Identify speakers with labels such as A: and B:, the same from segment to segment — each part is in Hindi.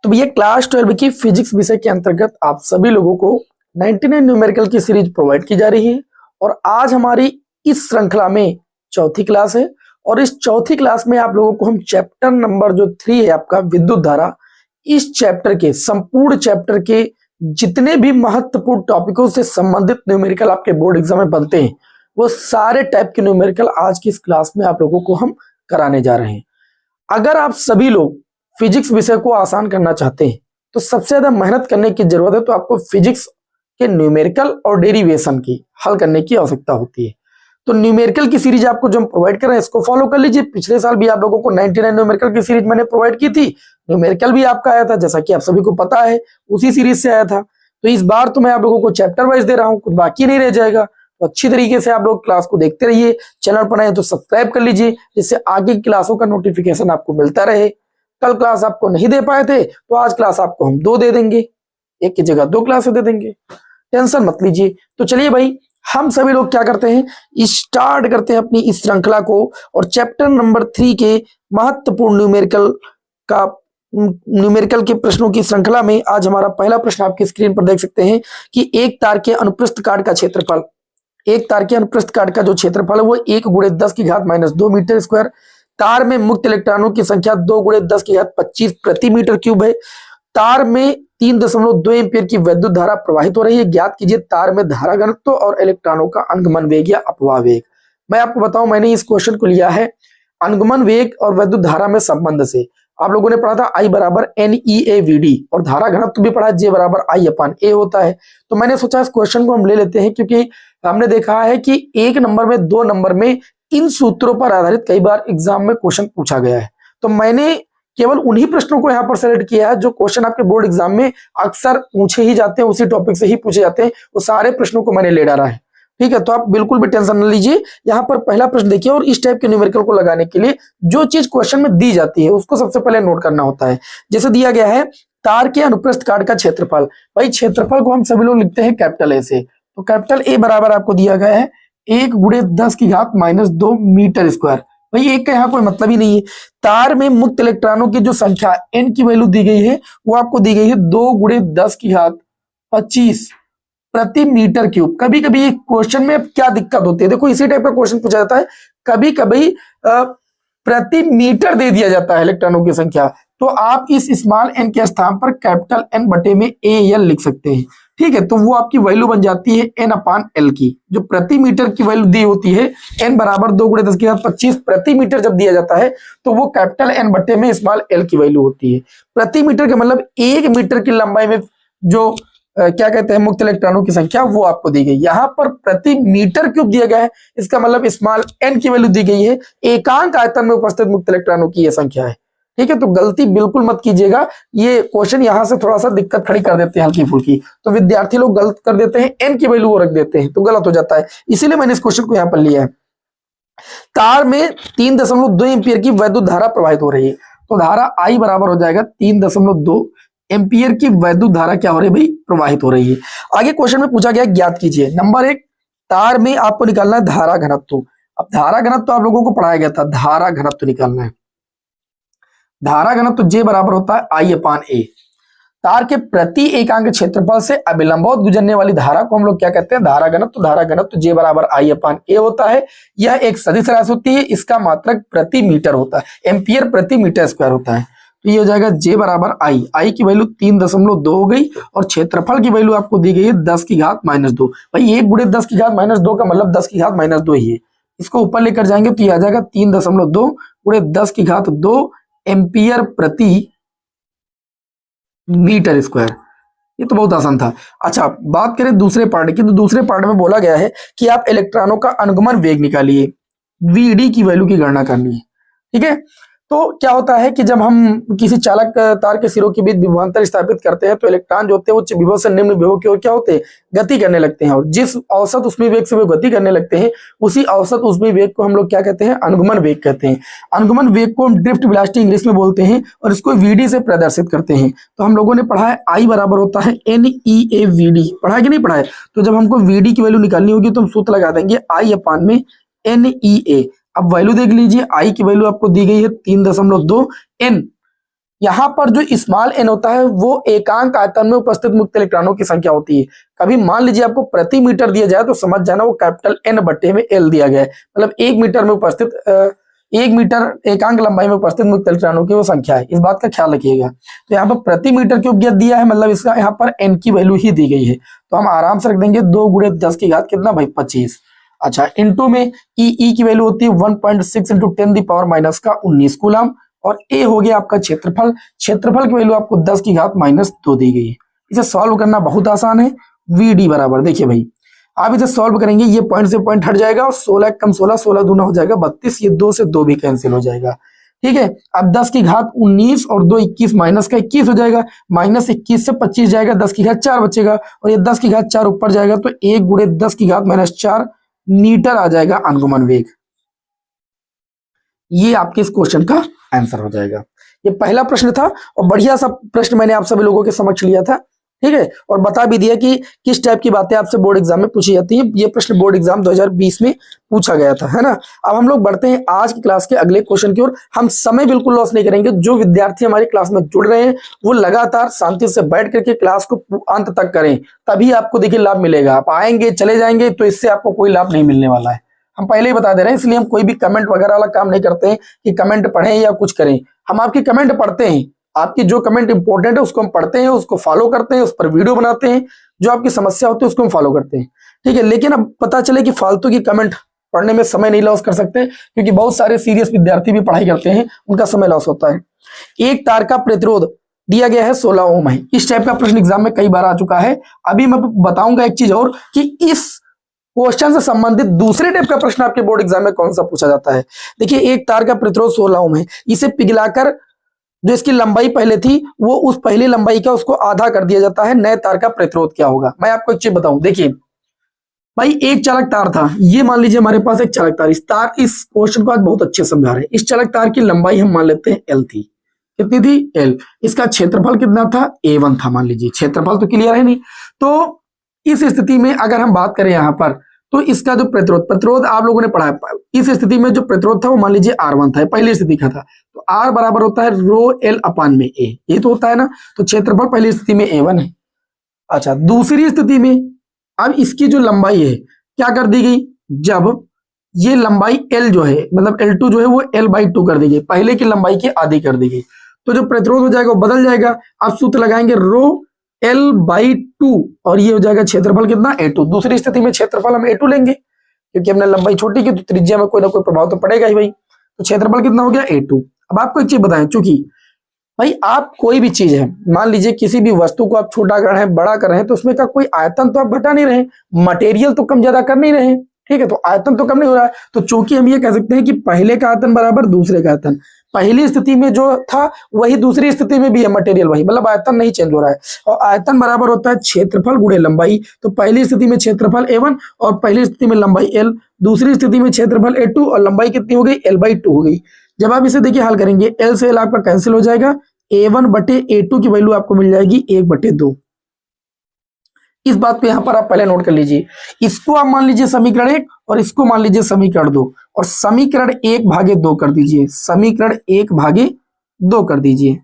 A: तो भैया क्लास 12 की फिजिक्स विषय के अंतर्गत आप सभी लोगों को 99 न्यूमेरिकल की सीरीज प्रोवाइड की जा रही है और आज हमारी इस श्रृंखला में चौथी क्लास है। और इस चौथी क्लास में आप लोगों को हम चैप्टर नंबर जो 3 है आपका विद्युत धारा, इस चैप्टर के संपूर्ण चैप्टर के जितने भी महत्वपूर्ण टॉपिकों से संबंधित न्यूमेरिकल आपके बोर्ड एग्जाम में बनते हैं वो सारे टाइप के न्यूमेरिकल आज की इस क्लास में आप लोगों को हम कराने जा रहे हैं। अगर आप सभी लोग फिजिक्स विषय को आसान करना चाहते हैं तो सबसे ज्यादा मेहनत करने की जरूरत है, तो आपको फिजिक्स के न्यूमेरिकल और डेरिवेशन की हल करने की आवश्यकता होती है। तो न्यूमेरिकल की सीरीज आपको जो हम प्रोवाइड कर रहे हैं इसको फॉलो कर लीजिए। पिछले साल भी आप लोगों को 99 न्यूमेरिकल की सीरीज मैंने प्रोवाइड की थी, न्यूमेरिकल भी आपका आया था जैसा कि आप सभी को पता है, उसी सीरीज से आया था। तो इस बार तो मैं आप लोगों को चैप्टर वाइज दे रहा हूँ, कुछ बाकी नहीं रह जाएगा। तो अच्छी तरीके से आप लोग क्लास को देखते रहिए। चैनल पर आए तो सब्सक्राइब कर लीजिए जिससे आगे की क्लासों का नोटिफिकेशन आपको मिलता रहे। कल क्लास आपको नहीं दे पाए थे तो आज क्लास आपको हम 2 दे देंगे, एक की जगह 2 क्लासें दे देंगे, टेंशन मत लीजिए। तो चलिए भाई, हम सभी लोग क्या करते हैं, स्टार्ट करते हैं अपनी इस श्रृंखला को। और चैप्टर नंबर 3 के महत्वपूर्ण न्यूमेरिकल के प्रश्नों की श्रृंखला में आज हमारा पहला प्रश्न आपकी स्क्रीन पर देख सकते हैं कि एक तार के अनुप्रस्थ काट का क्षेत्रफल, एक तार के अनुप्रस्थ काट का जो क्षेत्रफल है वो 1 × 10⁻² मीटर स्क्वायर, तार में मुक्त इलेक्ट्रॉनों की संख्या 2 × 10⁻25 प्रति मीटर क्यूब है, तार में 3.2 एम्पीयर की विद्युत धारा प्रवाहित हो रही है। ज्ञात कीजिए तार में धारा घनत्व और इलेक्ट्रॉनों का अनुगमन वेग या अपवाह वेग। मैं आपको बताऊं, मैंने इस क्वेश्चन को लिया है अनुगमन वेग और विद्युत धारा में संबंध से। आप लोगों ने पढ़ा था I = NeAVD और धारा घनत्व भी पढ़ा J = I/A होता है। तो मैंने सोचा इस क्वेश्चन को हम ले लेते हैं क्योंकि हमने देखा है कि 1 नंबर में 2 नंबर में इन सूत्रों पर आधारित कई बार एग्जाम में क्वेश्चन पूछा गया है। तो मैंने केवल उन्हीं प्रश्नों को यहाँ पर सेलेक्ट किया है जो क्वेश्चन आपके बोर्ड एग्जाम में अक्सर पूछे ही जाते हैं, उसी टॉपिक से ही पूछे जाते हैं। वो सारे प्रश्नों को मैंने ले डाला है, ठीक है। तो आप बिल्कुल भी टेंशन न लीजिए। यहाँ पर पहला प्रश्न देखिए, और इस टाइप के न्यूमेरिकल को लगाने के लिए जो चीज क्वेश्चन में दी जाती है उसको सबसे पहले नोट करना होता है। जैसे दिया गया है तार के अनुप्रस्थ काट का क्षेत्रफल, भाई क्षेत्रफल को हम सभी लोग लिखते हैं कैपिटल ए से। तो कैपिटल ए बराबर आपको दिया गया है 1 × 10⁻² मीटर स्क्वायर। भाई एक का यहाँ कोई मतलब ही नहीं है। तार में मुक्त इलेक्ट्रॉनों की जो संख्या n की वैल्यू दी गई है वो आपको दी गई है 2 × 10⁻25 प्रति मीटर क्यूब। कभी कभी क्वेश्चन में क्या दिक्कत होती है, देखो इसी टाइप का क्वेश्चन पूछा जाता है, कभी कभी प्रति मीटर दे दिया जाता है इलेक्ट्रॉनों की संख्या। तो आप इस स्मॉल n के स्थान पर कैपिटल N/में AL लिख सकते हैं, ठीक है। तो वो आपकी वैल्यू बन जाती है N/L की, जो प्रति मीटर की वैल्यू दी होती है N = 2 × 10⁻25 प्रति मीटर जब दिया जाता है तो वो कैपिटल N/ में स्मॉल l की वैल्यू होती है। प्रति मीटर का मतलब 1 मीटर की लंबाई में जो क्या कहते हैं मुक्त इलेक्ट्रॉनों की संख्या वो आपको दी गई। यहाँ पर प्रति मीटर क्यूब दिया गया है, इसका मतलब स्मॉल n की वैल्यू दी गई है, एकांक आयतन में उपस्थित मुक्त इलेक्ट्रॉनों की यह संख्या है, ठीक है। तो गलती बिल्कुल मत कीजिएगा, ये क्वेश्चन यहाँ से थोड़ा सा दिक्कत खड़ी कर देते हैं हल्की फुल्की। तो विद्यार्थी लोग गलत कर देते हैं, n की वैल्यू वो रख देते हैं तो गलत हो जाता है, इसीलिए मैंने इस क्वेश्चन को यहाँ पर लिया है। तार में 3.2 एम्पीयर की वैद्युत धारा प्रवाहित हो रही है, तो धारा I बराबर हो जाएगा 3.2 एम्पीयर की वैद्युत धारा क्या हो रही है भाई, प्रवाहित हो रही है। आगे क्वेश्चन में पूछा गया ज्ञात कीजिए। नंबर 1, तार में आपको निकालना है धारा घनत्व। अब धारा घनत्व आप लोगों को पढ़ाया गया था, धारा घनत्व निकालना है। धारा घनत्व J बराबर होता है I/A। तार के प्रति एकांक क्षेत्रफल से अभिलंबवत गुजरने वाली धारा को हम लोग क्या कहते हैं, धारा घनत्व। धारा घनत्व J = I/A होता है। यह एक सदिश राशि होती है, इसका मात्रक प्रति मीटर होता है, एम्पियर प्रति मीटर स्क्वायर होता है। तो ये हो जाएगा J = I की वैल्यू 3.2 हो गई और क्षेत्रफल की वैल्यू आपको दी गई है 10⁻²। भाई 1 × 10⁻² का मतलब 10⁻² ही है। इसको ऊपर लेकर जाएंगे तो ये आ जाएगा 3.2 × 10⁻² एम्पियर प्रति मीटर स्क्वायर। ये तो बहुत आसान था। अच्छा, बात करें दूसरे पार्ट की, तो दूसरे पार्ट में बोला गया है कि आप इलेक्ट्रॉनों का अनुगमन वेग निकालिए, VD की वैल्यू की गणना करनी है, ठीक है। तो क्या होता है कि जब हम किसी चालक तार के सिरों के बीच विभवांतर स्थापित करते हैं तो इलेक्ट्रॉन जो होते हैं उच्च विभव से निम्न विभव की ओर क्या होते हैं, गति करने लगते हैं। और जिस औसत ऊष्मीय वेग से वो गति करने लगते हैं उसी औसत ऊष्मीय वेग को हम लोग क्या कहते हैं, अनुगमन वेग कहते हैं। अनुगमन वेग को हम ड्रिफ्ट वेलोसिटी इंग्लिश में बोलते हैं और इसको VD से प्रदर्शित करते हैं। तो हम लोगों ने पढ़ा है I बराबर होता है NeAVD, पढ़ा है कि नहीं पढ़ा है। तो जब हमको VD की वैल्यू निकालनी होगी तो हम सूत्र लगा देंगे I/NeA। अब वैल्यू देख लीजिए, I की वैल्यू आपको दी गई है 3.2, N यहाँ पर जो स्मॉल n होता है वो एकांक आयतन में उपस्थित मुक्त इलेक्ट्रॉनों की संख्या होती है। कभी मान लीजिए आपको प्रति मीटर दिया जाए तो समझ जाना वो कैपिटल N बट्टे में L दिया गया है, मतलब 1 मीटर में उपस्थित 1 मीटर एकांक लंबाई में उपस्थित मुक्त इलेक्ट्रॉनों की वो संख्या है, इस बात का ख्याल रखिएगा। तो यहाँ पर प्रति मीटर क्यूब दिया है, मतलब इसका यहाँ पर n की वैल्यू ही दी गई है, तो हम आराम से रख देंगे 2 गुणे 10 की घात कितना भाई 25। अच्छा, इनटू में ई की वैल्यू होती है 1.6 इंटू 10 दी पावर माइनस का 19 कूलम, और ए हो गया आपका क्षेत्रफल। क्षेत्रफल की वैल्यू आपको 10 की घात -2 दी गई है। इसे सॉल्व करना बहुत आसान है। वीडी बराबर, देखिए भाई आप इसे सॉल्व करेंगे, ये पॉइंट से पॉइंट हट जाएगा और 16 कम 16, 16 दूना हो जाएगा 32, ये 2 से 2 भी कैंसिल हो जाएगा। ठीक है, अब 10 की घात 19 और 2 21, माइनस का 21 हो जाएगा, -21 से 25 जाएगा, 10 की घात 4 बचेगा, और ये 10 की घात 4 ऊपर जाएगा तो 1 गुणे 10 की घात -4 मीटर आ जाएगा अनुगमन वेग। ये आपके इस क्वेश्चन का आंसर हो जाएगा। ये पहला प्रश्न था और बढ़िया सा प्रश्न मैंने आप सभी लोगों के समक्ष लिया था। ठीक है, और बता भी दिया कि किस टाइप की बातें आपसे बोर्ड एग्जाम में पूछी जाती हैं। ये प्रश्न बोर्ड एग्जाम 2020 में पूछा गया था, है ना। अब हम लोग बढ़ते हैं आज की क्लास के अगले क्वेश्चन की ओर। हम समय बिल्कुल लॉस नहीं करेंगे। जो विद्यार्थी हमारी क्लास में जुड़ रहे हैं वो लगातार शांति से बैठ करके क्लास को अंत तक करें, तभी आपको देखिए लाभ मिलेगा। आप आएंगे चले जाएंगे तो इससे आपको कोई लाभ नहीं मिलने वाला है, हम पहले ही बता दे रहे हैं। इसलिए हम कोई भी कमेंट वगैरह वाला काम नहीं करते हैं कि कमेंट पढ़ें या कुछ करें। हम आपकी कमेंट पढ़ते हैं, आपकी जो कमेंट इंपॉर्टेंट है उसको हम पढ़ते हैं, उसको फॉलो करते हैं, उस पर वीडियो बनाते हैं, जो आपकी समस्या होती है उसको हम फॉलो करते हैं। ठीक है, लेकिन अब पता चले कि फालतू की कमेंट पढ़ने में समय नहीं लॉस कर सकते, क्योंकि बहुत सारे सीरियस विद्यार्थी भी पढ़ाई करते हैं, उनका समय लॉस होता है। एक तार का प्रतिरोध दिया गया है 16 ओम है। इस टाइप का प्रश्न एग्जाम में कई बार आ चुका है। अभी मैं बताऊंगा एक चीज और कि इस क्वेश्चन से संबंधित दूसरे टाइप का प्रश्न आपके बोर्ड एग्जाम में कौन सा पूछा जाता है। देखिए, एक तार का प्रतिरोध 16 ओम है, इसे पिघलाकर जो इसकी लंबाई पहले थी वो उस पहली लंबाई का उसको आधा कर दिया जाता है। नए तार का प्रतिरोध क्या होगा। मैं आपको एक चीज बताऊं, देखिए भाई एक चालक तार था, ये मान लीजिए हमारे पास एक चालक तार, इस क्वेश्चन को आज बहुत अच्छे समझा रहे हैं। इस चालक तार की लंबाई हम मान लेते हैं L थी। कितनी थी? L। इसका क्षेत्रफल कितना था? A1 था। मान लीजिए क्षेत्रफल तो क्लियर है नहीं। तो इस स्थिति में अगर हम बात करें यहाँ पर, तो इसका जो प्रतिरोध आप लोगों ने पढ़ा है, इस स्थिति में जो प्रतिरोध था वो मान लीजिए R1 था, पहली स्थिति का था। तो R बराबर होता है रो L अपान में A, ये तो होता है ना। तो क्षेत्रफल पहली स्थिति में A1 है। अच्छा, दूसरी स्थिति में अब इसकी जो लंबाई है क्या कर दी गई, जब ये लंबाई L जो है, मतलब L2 जो है वो L/2 कर दी गई, पहले की लंबाई की आधी कर दी गई। तो जो प्रतिरोध हो जाएगा वो बदल जाएगा। अब सूत्र लगाएंगे रो L/2 और ये हो जाएगा क्षेत्रफल कितना? A2। दूसरी स्थिति में क्षेत्रफल हम A2 लेंगे, क्योंकि हमने लंबाई छोटी की तो त्रिज्या में कोई ना कोई प्रभाव तो पड़ेगा ही भाई। तो क्षेत्रफल कितना हो गया? A2। अब आपको एक चीज बताएं, चूंकि भाई आप कोई भी चीज है, मान लीजिए किसी भी वस्तु को आप छोटा कर रहे हैं, बड़ा कर रहे हैं, तो उसमें का कोई आयतन तो आप घटा नहीं रहे, मटेरियल तो कम ज्यादा कर नहीं रहे। ठीक है, तो आयतन तो कम नहीं हो रहा है। तो चूंकि हम ये कह सकते हैं कि पहले का आयतन बराबर दूसरे का आयतन, पहली स्थिति में जो था वही दूसरी स्थिति में भी है, मटेरियल वही, मतलब आयतन नहीं चेंज हो रहा है। और आयतन बराबर होता है क्षेत्रफल गुणे लंबाई। तो पहली स्थिति में क्षेत्रफल A1 और पहली स्थिति में लंबाई L, दूसरी स्थिति में क्षेत्रफल A2 और लंबाई कितनी हो गई? L/2 हो गई। जब आप इसे देखिए हल करेंगे, L से L आपका कैंसिल हो जाएगा, A1/A2 की वैल्यू आपको मिल जाएगी 1/2। इस बात को यहां पर आप पहले नोट कर लीजिए। इसको आप मान लीजिए समीकरण 1 और इसको मान लीजिए समीकरण 2, और समीकरण 1/2 कर दीजिए, समीकरण 1/2 कर दीजिए।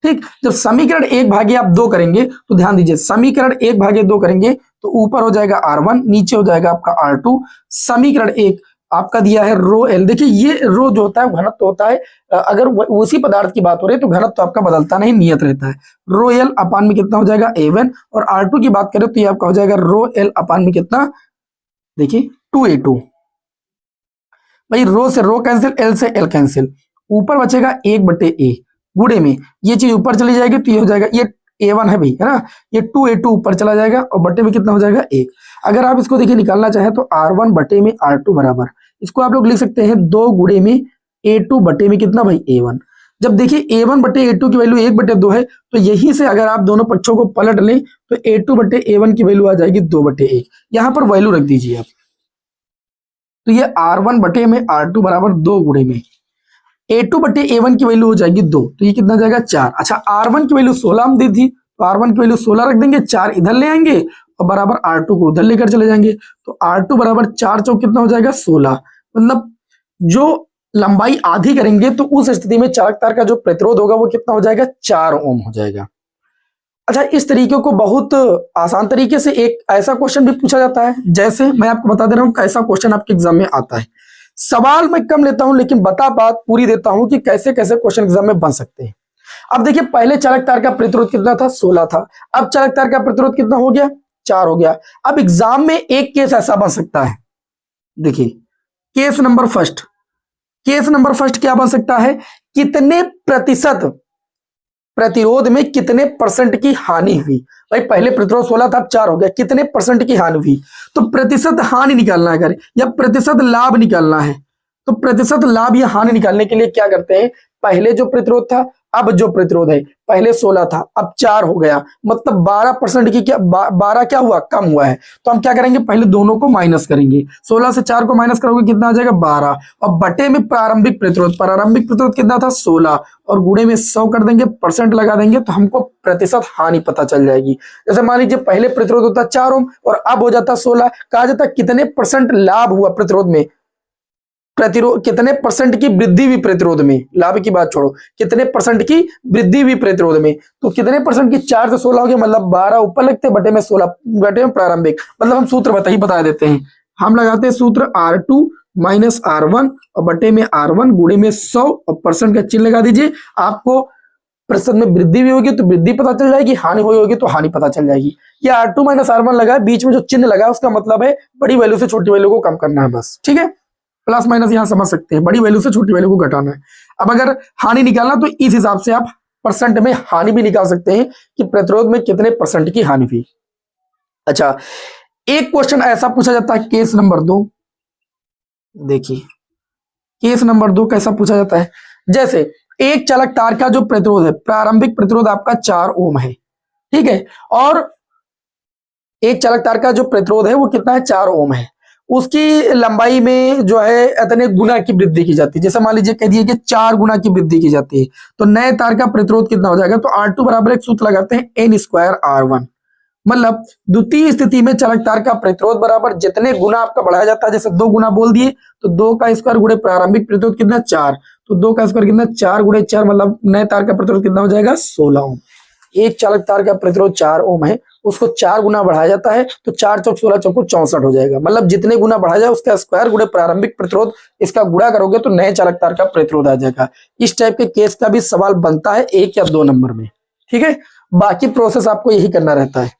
A: ठीक, जब समीकरण 1/2 करेंगे तो ध्यान दीजिए, समीकरण 1/2 करेंगे तो ऊपर हो जाएगा R1, नीचे हो जाएगा आपका R2। समीकरण 1 आपका दिया है रो L। देखिए ये रो जो होता है घनत्व होता है, अगर उसी पदार्थ की बात हो रही है तो घनत्व तो आपका बदलता नहीं, नियत रहता है। रो L अपान में कितना हो जाएगा? A1। और R2 की बात करें तो ये आपका हो जाएगा रो L अपान में कितना? देखिए 2A2। भाई रो से रो कैंसिल, L से L कैंसिल, ऊपर बचेगा 1/A। गुणे में ये चीज ऊपर चली जाएगी तो ये हो जाएगा, ये A1 है भाई, है ना, ये 2A2 ऊपर चला जाएगा और बटे में कितना हो जाएगा? 1। अगर आप इसको देखिए निकालना चाहें तो R1 बटे में R2 बराबर, इसको आप लोग लिख सकते हैं 2 गुणे में A2 बटे में कितना भाई? A1। जब देखिए A1/A2 की वैल्यू 1/2 है, तो यहीं से अगर आप दोनों पक्षों को पलट लें तो A2/A1 की वैल्यू आ जाएगी 2/1। यहां पर वैल्यू रख दीजिए आप, तो ये R1 बटे में R2 बराबर 2 गुणे में A2/A1 की वैल्यू हो जाएगी 2, तो ये कितना जाएगा? 4। अच्छा, R1 की वैल्यू 16 हम दी थी, तो R1 की वैल्यू 16 रख देंगे, 4 इधर ले आएंगे और बराबर R2 को उधर लेकर चले जाएंगे। तो R2 बराबर 4 चौक कितना हो जाएगा? 16। मतलब जो लंबाई आधी करेंगे तो उस स्थिति में चालक तार का जो प्रतिरोध होगा वो कितना हो जाएगा, 4 ओम हो जाएगा। अच्छा, इस तरीके को बहुत आसान तरीके से एक ऐसा क्वेश्चन भी पूछा जाता है, जैसे मैं आपको बता दे रहा हूं कैसा क्वेश्चन आपके एग्जाम में आता है। सवाल मैं कम लेता हूं लेकिन बता बात पूरी देता हूं कि कैसे कैसे क्वेश्चन एग्जाम में बन सकते हैं। अब देखिए, पहले चालक तार का प्रतिरोध कितना था, 16 था। अब चालक तार का प्रतिरोध कितना हो गया, 4 हो गया। अब एग्जाम में एक केस ऐसा बन सकता है, देखिए case number first, case number first क्या बन सकता है, कितने प्रतिशत प्रतिरोध में कितने परसेंट की हानि हुई। भाई पहले प्रतिरोध 16 था, अब 4 हो गया, कितने परसेंट की हानि हुई। तो प्रतिशत हानि निकालना है अगर, या प्रतिशत लाभ निकालना है, तो प्रतिशत लाभ या हानि निकालने के लिए क्या करते हैं, पहले जो प्रतिरोध था, अब जो प्रतिरोध है, पहले 16 था अब 4 हो गया, मतलब 12% की क्या 12 क्या हुआ, कम हुआ है। तो हम क्या करेंगे, पहले दोनों को माइनस करेंगे, 16 से 4 को माइनस करोगे कितना आ जाएगा, 12, और बटे में प्रारंभिक प्रतिरोध कितना था, 16, और गुणे में 100 कर देंगे, परसेंट लगा देंगे, तो हमको प्रतिशत हानि पता चल जाएगी। जैसे मान लीजिए पहले प्रतिरोध होता 4 ओम और अब हो जाता 16, कहा जाता कितने परसेंट लाभ हुआ प्रतिरोध में, प्रतिरोध कितने परसेंट की वृद्धि हुई प्रतिरोध में, लाभ की बात छोड़ो, कितने परसेंट की वृद्धि हुई प्रतिरोध में। तो कितने परसेंट की, 4 से 16 हो गया, मतलब 12 ऊपर लगते बटे में 16, बटे में प्रारंभिक, मतलब हम सूत्र बता देते हैं। हम लगाते हैं सूत्र R2 माइनस R1 और बटे में R1 गुणे में 100 और परसेंट का चिन्ह लगा दीजिए। आपको प्रतिशत में वृद्धि भी होगी तो वृद्धि पता चल जाएगी, हानि हुई होगी तो हानि पता चल जाएगी। ये R2 माइनस R1 लगा, बीच में जो चिन्ह लगा उसका मतलब है बड़ी वैल्यू से छोटी वैल्यू को कम करना है, बस ठीक है। प्लस माइनस यहां समझ सकते हैं, बड़ी वैल्यू से छोटी वैल्यू को घटाना है। अब अगर हानि निकालना तो इस हिसाब से आप परसेंट में हानि भी निकाल सकते हैं कि प्रतिरोध में कितने परसेंट की हानि हुई। अच्छा, एक क्वेश्चन ऐसा पूछा जाता है, केस नंबर 2, देखिए केस नंबर 2 कैसा पूछा जाता है, जैसे एक चालक तार का जो प्रतिरोध है, प्रारंभिक प्रतिरोध आपका 4 ओम है, ठीक है, और एक चालक तार का जो प्रतिरोध है वो कितना है, 4 ओम है। उसकी लंबाई में जो है इतने गुना की वृद्धि की जाती है, जैसे मान लीजिए कह दिए कि 4 गुना की वृद्धि की जाती है, तो नए तार का प्रतिरोध कितना हो जाएगा, तो R2 बराबर एक सूत्र लगाते हैं N²R1, मतलब द्वितीय स्थिति में चालक तार का प्रतिरोध बराबर जितने गुना आपका बढ़ाया जाता है, जैसे 2 गुना बोल दिए तो 2 का स्क्वायर गुणे प्रारंभिक प्रतिरोध कितना, 4, तो 2 का स्क्वायर कितना, 4 गुणे 4, मतलब नए तार का प्रतिरोध कितना हो जाएगा, 16 ओम। एक चालक तार का प्रतिरोध 4 ओम है, उसको 4 गुना बढ़ाया जाता है तो 4 चौक 16 चौको 64 हो जाएगा, मतलब जितने गुना बढ़ाया जाए उसका स्क्वायर गुणे प्रारंभिक प्रतिरोध, इसका गुणा करोगे तो नए चालक तार का प्रतिरोध आ जाएगा। इस टाइप के केस का भी सवाल बनता है 1 या 2 नंबर में, ठीक है। बाकी प्रोसेस आपको यही करना रहता है,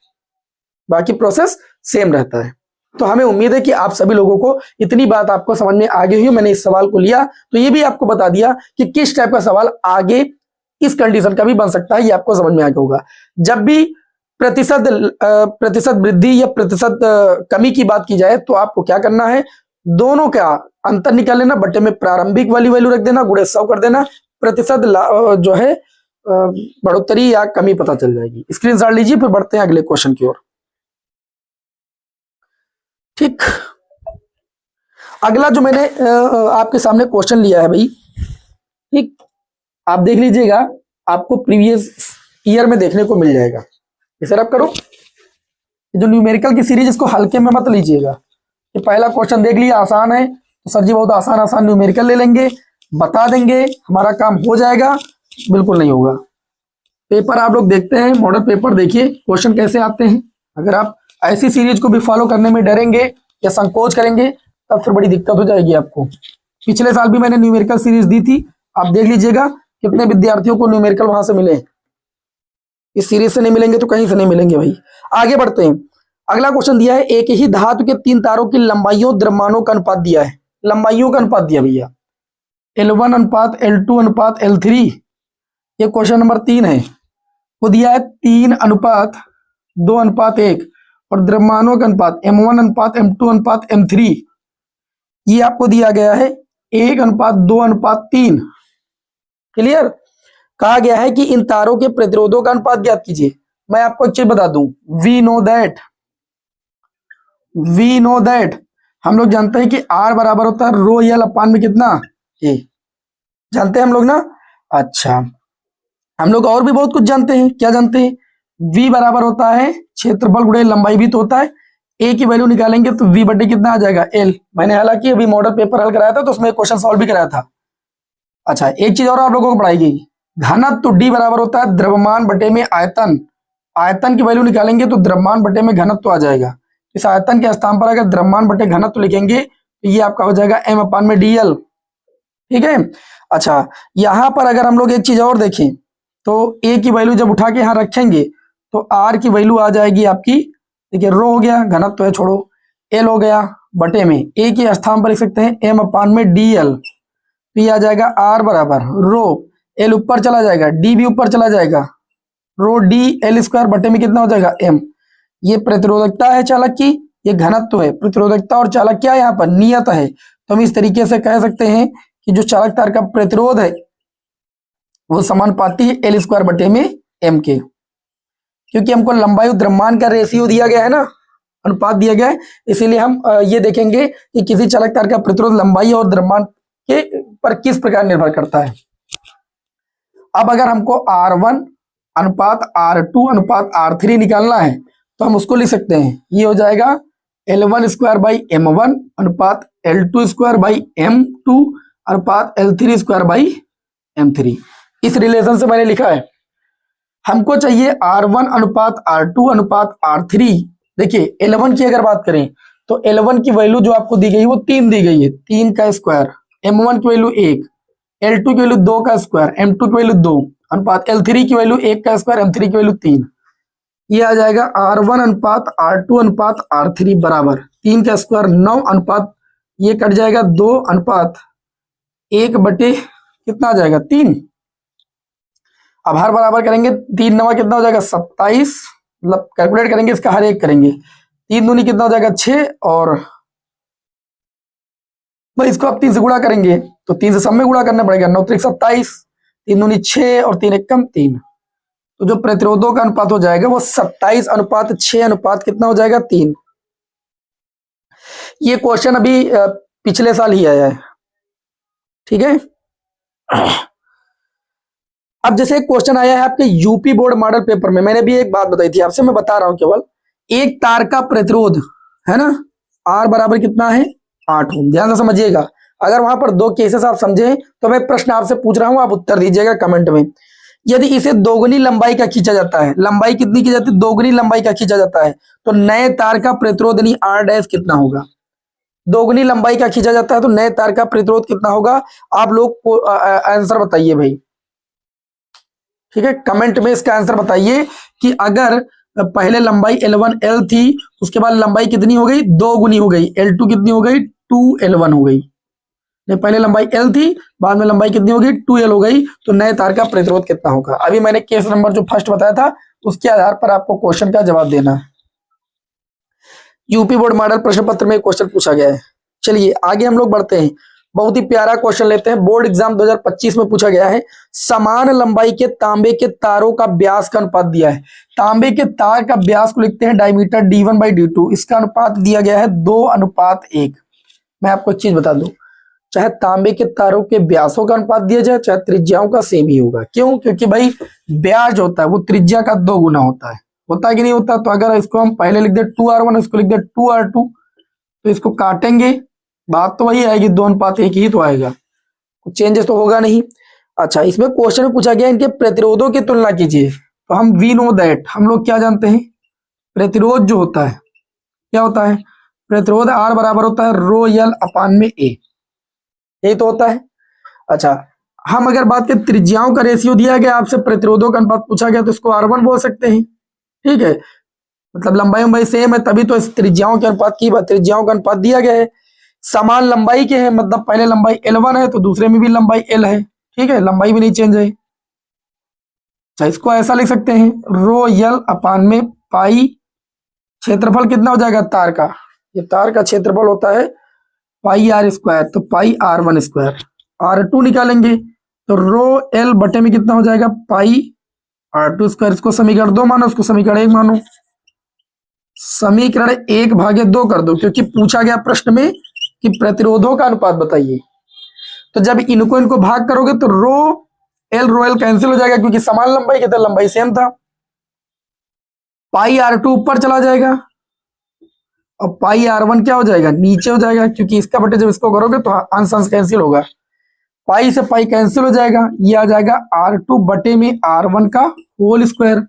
A: बाकी प्रोसेस सेम रहता है। तो हमें उम्मीद है कि आप सभी लोगों को इतनी बात आपको समझ में आ गई हुई। मैंने इस सवाल को लिया तो ये भी आपको बता दिया कि किस टाइप का सवाल आगे इस कंडीशन का भी बन सकता है, ये आपको समझ में आ गया होगा। जब भी प्रतिशत वृद्धि या प्रतिशत कमी की बात की जाए तो आपको क्या करना है, दोनों का अंतर निकाल लेना, बटे में प्रारंभिक वाली वैल्यू रख देना, गुणे 100 कर देना, प्रतिशत जो है बढ़ोतरी या कमी पता चल जाएगी। स्क्रीनशॉट लीजिए, फिर बढ़ते हैं अगले क्वेश्चन की ओर। ठीक, अगला जो मैंने आपके सामने क्वेश्चन लिया है भाई, ठीक, आप देख लीजिएगा, आपको प्रीवियस ईयर में देखने को मिल जाएगा। इसे रब करो, जो न्यूमेरिकल की सीरीज, इसको हल्के में मत लीजिएगा। ये पहला क्वेश्चन देख लिया, आसान है तो सर जी बहुत आसान आसान न्यूमेरिकल ले लेंगे, बता देंगे, हमारा काम हो जाएगा, बिल्कुल नहीं होगा। पेपर आप लोग देखते हैं, मॉडल पेपर देखिए क्वेश्चन कैसे आते हैं। अगर आप ऐसी सीरीज को भी फॉलो करने में डरेंगे या संकोच करेंगे तब फिर बड़ी दिक्कत हो जाएगी आपको। पिछले साल भी मैंने न्यूमेरिकल सीरीज दी थी, आप देख लीजिएगा कितने विद्यार्थियों को न्यूमेरिकल वहां से मिले। इस सीरीज से नहीं मिलेंगे तो कहीं से नहीं मिलेंगे भाई। आगे बढ़ते हैं, अगला क्वेश्चन दिया है, एक ही धातु के 3 तारों की लंबाइयों द्रव्यमानों का अनुपात दिया है, लंबाइयों का अनुपात दिया भैया, L1 अनुपात L2 अनुपात L3, ये क्वेश्चन नंबर 3 है। वो दिया है 3 अनुपात 2 अनुपात 1 और द्रव्यमानों का अनुपात M1 अनुपात M2 अनुपात M3, ये आपको दिया गया है 1 अनुपात 2 अनुपात 3। क्लियर, कहा गया है कि इन तारों के प्रतिरोधों का अनुपात ज्ञात कीजिए। मैं आपको एक चीज बता दूं, वी नो दैट हम लोग जानते हैं कि R बराबर होता है रो एल अपान में कितना, ए, जानते हैं हम लोग ना। अच्छा, हम लोग और भी बहुत कुछ जानते हैं, क्या जानते हैं, V बराबर होता है क्षेत्रफल गुणे लंबाई भी तो होता है। ए की वैल्यू निकालेंगे तो V बटे कितना आ जाएगा, L। मैंने हालांकि अभी मॉडल पेपर हल कराया था तो उसमें क्वेश्चन सॉल्व भी कराया था, अच्छा, एक चीज और आप लोगों को पढ़ाई गई, घनत्व डी बराबर होता है द्रव्यमान बटे में आयतन। आयतन की वैल्यू निकालेंगे तो द्रव्यमान बटे में घनत्व आ जाएगा। इस आयतन के स्थान पर अगर द्रव्यमान बटे घनत्व लिखेंगे तो ये आपका हो जाएगा m/dl। ठीक है। अच्छा, यहां पर अगर हम लोग एक चीज और देखें तो a की वैल्यू जब उठा के यहां रखेंगे तो r की वैल्यू आ जाएगी आपकी, देखिए रो हो गया, घनत्व है छोड़ो, l हो गया बटे में a के स्थान पर लिख सकते हैं m/dl। तो ये आ जाएगा r बराबर रो, l ऊपर चला जाएगा, d भी ऊपर चला जाएगा, रो डी एल स्क्वायर बटे में कितना हो जाएगा m। ये प्रतिरोधकता है चालक की, ये घनत्व है। प्रतिरोधकता और चालक क्या है यहाँ पर नियत है, तो हम इस तरीके से कह सकते हैं कि जो चालक तार का प्रतिरोध है वो समानुपाती है एल स्क्वायर बटे में m के, क्योंकि हमको लंबाई और द्रव्यमान का रेशियो दिया गया है ना, अनुपात दिया गया है, इसीलिए हम ये देखेंगे कि किसी चालक तार का प्रतिरोध लंबाई और द्रव्यमान के पर किस प्रकार निर्भर करता है। अब अगर हमको R1 अनुपात R2 अनुपात R3 निकालना है तो हम उसको लिख सकते हैं, ये हो जाएगा L1 स्क्वायर बाई M1 अनुपात L2 स्क्वायर बाई M2 अनुपात L3 स्क्वायर बाई M3। इस रिलेशन से मैंने लिखा है। हमको चाहिए R1 अनुपात R2 अनुपात R3। देखिए L1 की अगर बात करें तो L1 की वैल्यू जो आपको दी गई वो 3 दी गई है, 3 का स्क्वायर, M1 की वैल्यू 1, L2 की वैल्यू 2 का स्क्वायर, M2 की वैल्यू 2 अनुपात L3 की वैल्यू 1 का स्क्वायर, M3 की वैल्यू 3। ये आ जाएगा R1 अनुपात R2 अनुपात R3 बराबर 3 का स्क्वायर 9 अनुपात, ये कट जाएगा 2 अनुपात 1 बटे कितना आ जाएगा 3। अब हर बराबर करेंगे, 3 9 कितना हो जाएगा 27, मतलब कैलकुलेट करेंगे इसका हर एक करेंगे, 3 दूनी कितना हो जाएगा 6, और भाई इसको आप 3 से गुणा करेंगे तो 3 से सब में गुणा करना पड़ेगा, 9 3 27, 3 दूनी 6 और 3 1 कम 3। तो जो प्रतिरोधों का अनुपात हो जाएगा वो 27 अनुपात 6 अनुपात कितना हो जाएगा 3। ये क्वेश्चन अभी पिछले साल ही आया है। ठीक है। अब जैसे एक क्वेश्चन आया है आपके यूपी बोर्ड मॉडल पेपर में, मैंने भी एक बात बताई थी आपसे, मैं बता रहा हूं केवल, एक तार का प्रतिरोध है ना R बराबर कितना है 8 ओम। ध्यान से समझिएगा, अगर वहां पर 2 केसेस आप समझे तो मैं प्रश्न आपसे पूछ रहा हूं, आप उत्तर दीजिएगा कमेंट में। यदि इसे दोगुनी लंबाई का खींचा जाता है, लंबाई कितनी की जाती है, दोगुनी लंबाई का खींचा जाता है, तो नए तार का प्रतिरोध यानी R डैश कितना होगा। दोगुनी लंबाई का खींचा जाता है तो नए तार का प्रतिरोध कितना होगा, आप लोग आंसर बताइए भाई। ठीक है, कमेंट में इसका आंसर बताइए कि अगर पहले लंबाई L1 L थी, उसके बाद लंबाई कितनी हो गई, 2 गुनी हो गई, L2 कितनी हो गई 2L1 हो गई। पहले लंबाई L थी, बाद में लंबाई कितनी हो गई 2L हो गई, तो नए तार का प्रतिरोध कितना होगा। अभी मैंने केस नंबर जो फर्स्ट बताया था उसके आधार पर आपको क्वेश्चन का जवाब देना है। यूपी बोर्ड मॉडल प्रश्न पत्र में क्वेश्चन पूछा गया है। चलिए आगे हम लोग बढ़ते हैं, बहुत ही प्यारा क्वेश्चन लेते हैं, बोर्ड एग्जाम 2025 में पूछा गया है। समान लंबाई के तांबे के तारों का व्यास का अनुपात दिया है। तांबे के तार का व्यास को लिखते हैं डायमीटर D1/D2, इसका अनुपात दिया गया है 2:1। मैं आपको एक चीज बता दूं, चाहे तांबे के तारों के व्यासों का अनुपात दिया जाए चाहे त्रिज्याओं का सेम ही होगा। क्यों, क्योंकि भाई व्यास होता है वो त्रिज्या का 2 गुना होता है कि नहीं होता। तो अगर इसको हम पहले लिख दे 2R1, इसको लिख दे 2R2, तो इसको काटेंगे, बात तो वही आएगी, 2:1 ही तो आएगा, कुछ चेंजेस तो होगा नहीं। अच्छा, इसमें क्वेश्चन में पूछा गया इनके प्रतिरोधों की तुलना कीजिए, तो हम वी नो दैट, हम लोग क्या जानते हैं, प्रतिरोध जो होता है क्या होता है, प्रतिरोध R बराबर होता है रो L अपान में A, यही तो होता है। अच्छा, हम अगर बात करें त्रिज्याओं का रेशियो दिया गया, आपसे प्रतिरोधों का अनुपात पूछा गया तो इसको R1 बोल सकते हैं। ठीक है, मतलब लंबाई सेम है तभी तो इस त्रिज्याओं के अनुपात की त्रिज्याओं का अनुपात दिया गया है। समान लंबाई के हैं, मतलब पहले लंबाई L1 है तो दूसरे में भी लंबाई L है। ठीक है, लंबाई भी नहीं चेंज है। अच्छा, इसको ऐसा लिख सकते हैं रो L अपान में पाई, क्षेत्रफल कितना हो जाएगा तार का, ये तार का क्षेत्रफल होता है पाई R स्क्वायर, तो पाई R1 स्क्वायर। R2 निकालेंगे तो रो L बटे में कितना हो जाएगा पाई R2 स्क्वायर। इसको समीकरण 2 मानो, इसको समीकरण 1 मानो, समीकरण 1/2 कर दो, क्योंकि पूछा गया प्रश्न में कि प्रतिरोधों का अनुपात बताइए। तो जब इनको भाग करोगे तो रो L कैंसिल हो जाएगा, क्योंकि समान लंबाई के थे, लंबाई सेम था। पाई R2 ऊपर चला जाएगा और पाई R1 क्या हो जाएगा नीचे हो जाएगा, क्योंकि इसका बटे जब इसको करोगे तो अंश अंश कैंसिल होगा। पाई से पाई कैंसिल हो जाएगा, ये आ जाएगा R2 बटे में R1 का होल स्क्वायर।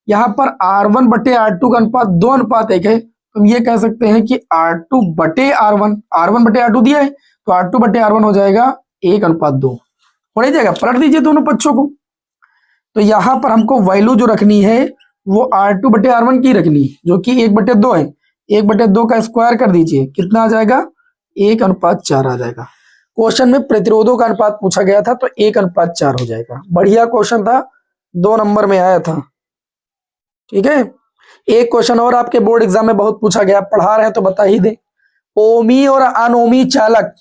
A: यहाँ पर R1 बटे R2 का अनुपात 2:1 है, तो हम ये कह सकते हैं कि R2 बटे R1, R1 बटे R2 दिया है तो R2 बटे R1 हो जाएगा 1:2 हो नहीं जाएगा। पलट दीजिए दोनों पक्षों को, तो यहाँ पर हमको वैल्यू जो रखनी है वो R2 बटे R1 की रखनी है, जो कि 1/2 है। 1/2 का स्क्वायर कर दीजिए, कितना आ जाएगा? 1:4 आ जाएगा। क्वेश्चन में प्रतिरोधों का अनुपात पूछा गया था तो 1:4 हो जाएगा। बढ़िया क्वेश्चन था, 2 नंबर में आया था। ठीक है, एक क्वेश्चन और आपके बोर्ड एग्जाम में बहुत पूछा गया, पढ़ा रहे हैं तो बता ही दे। ओमी और अनोमी चालक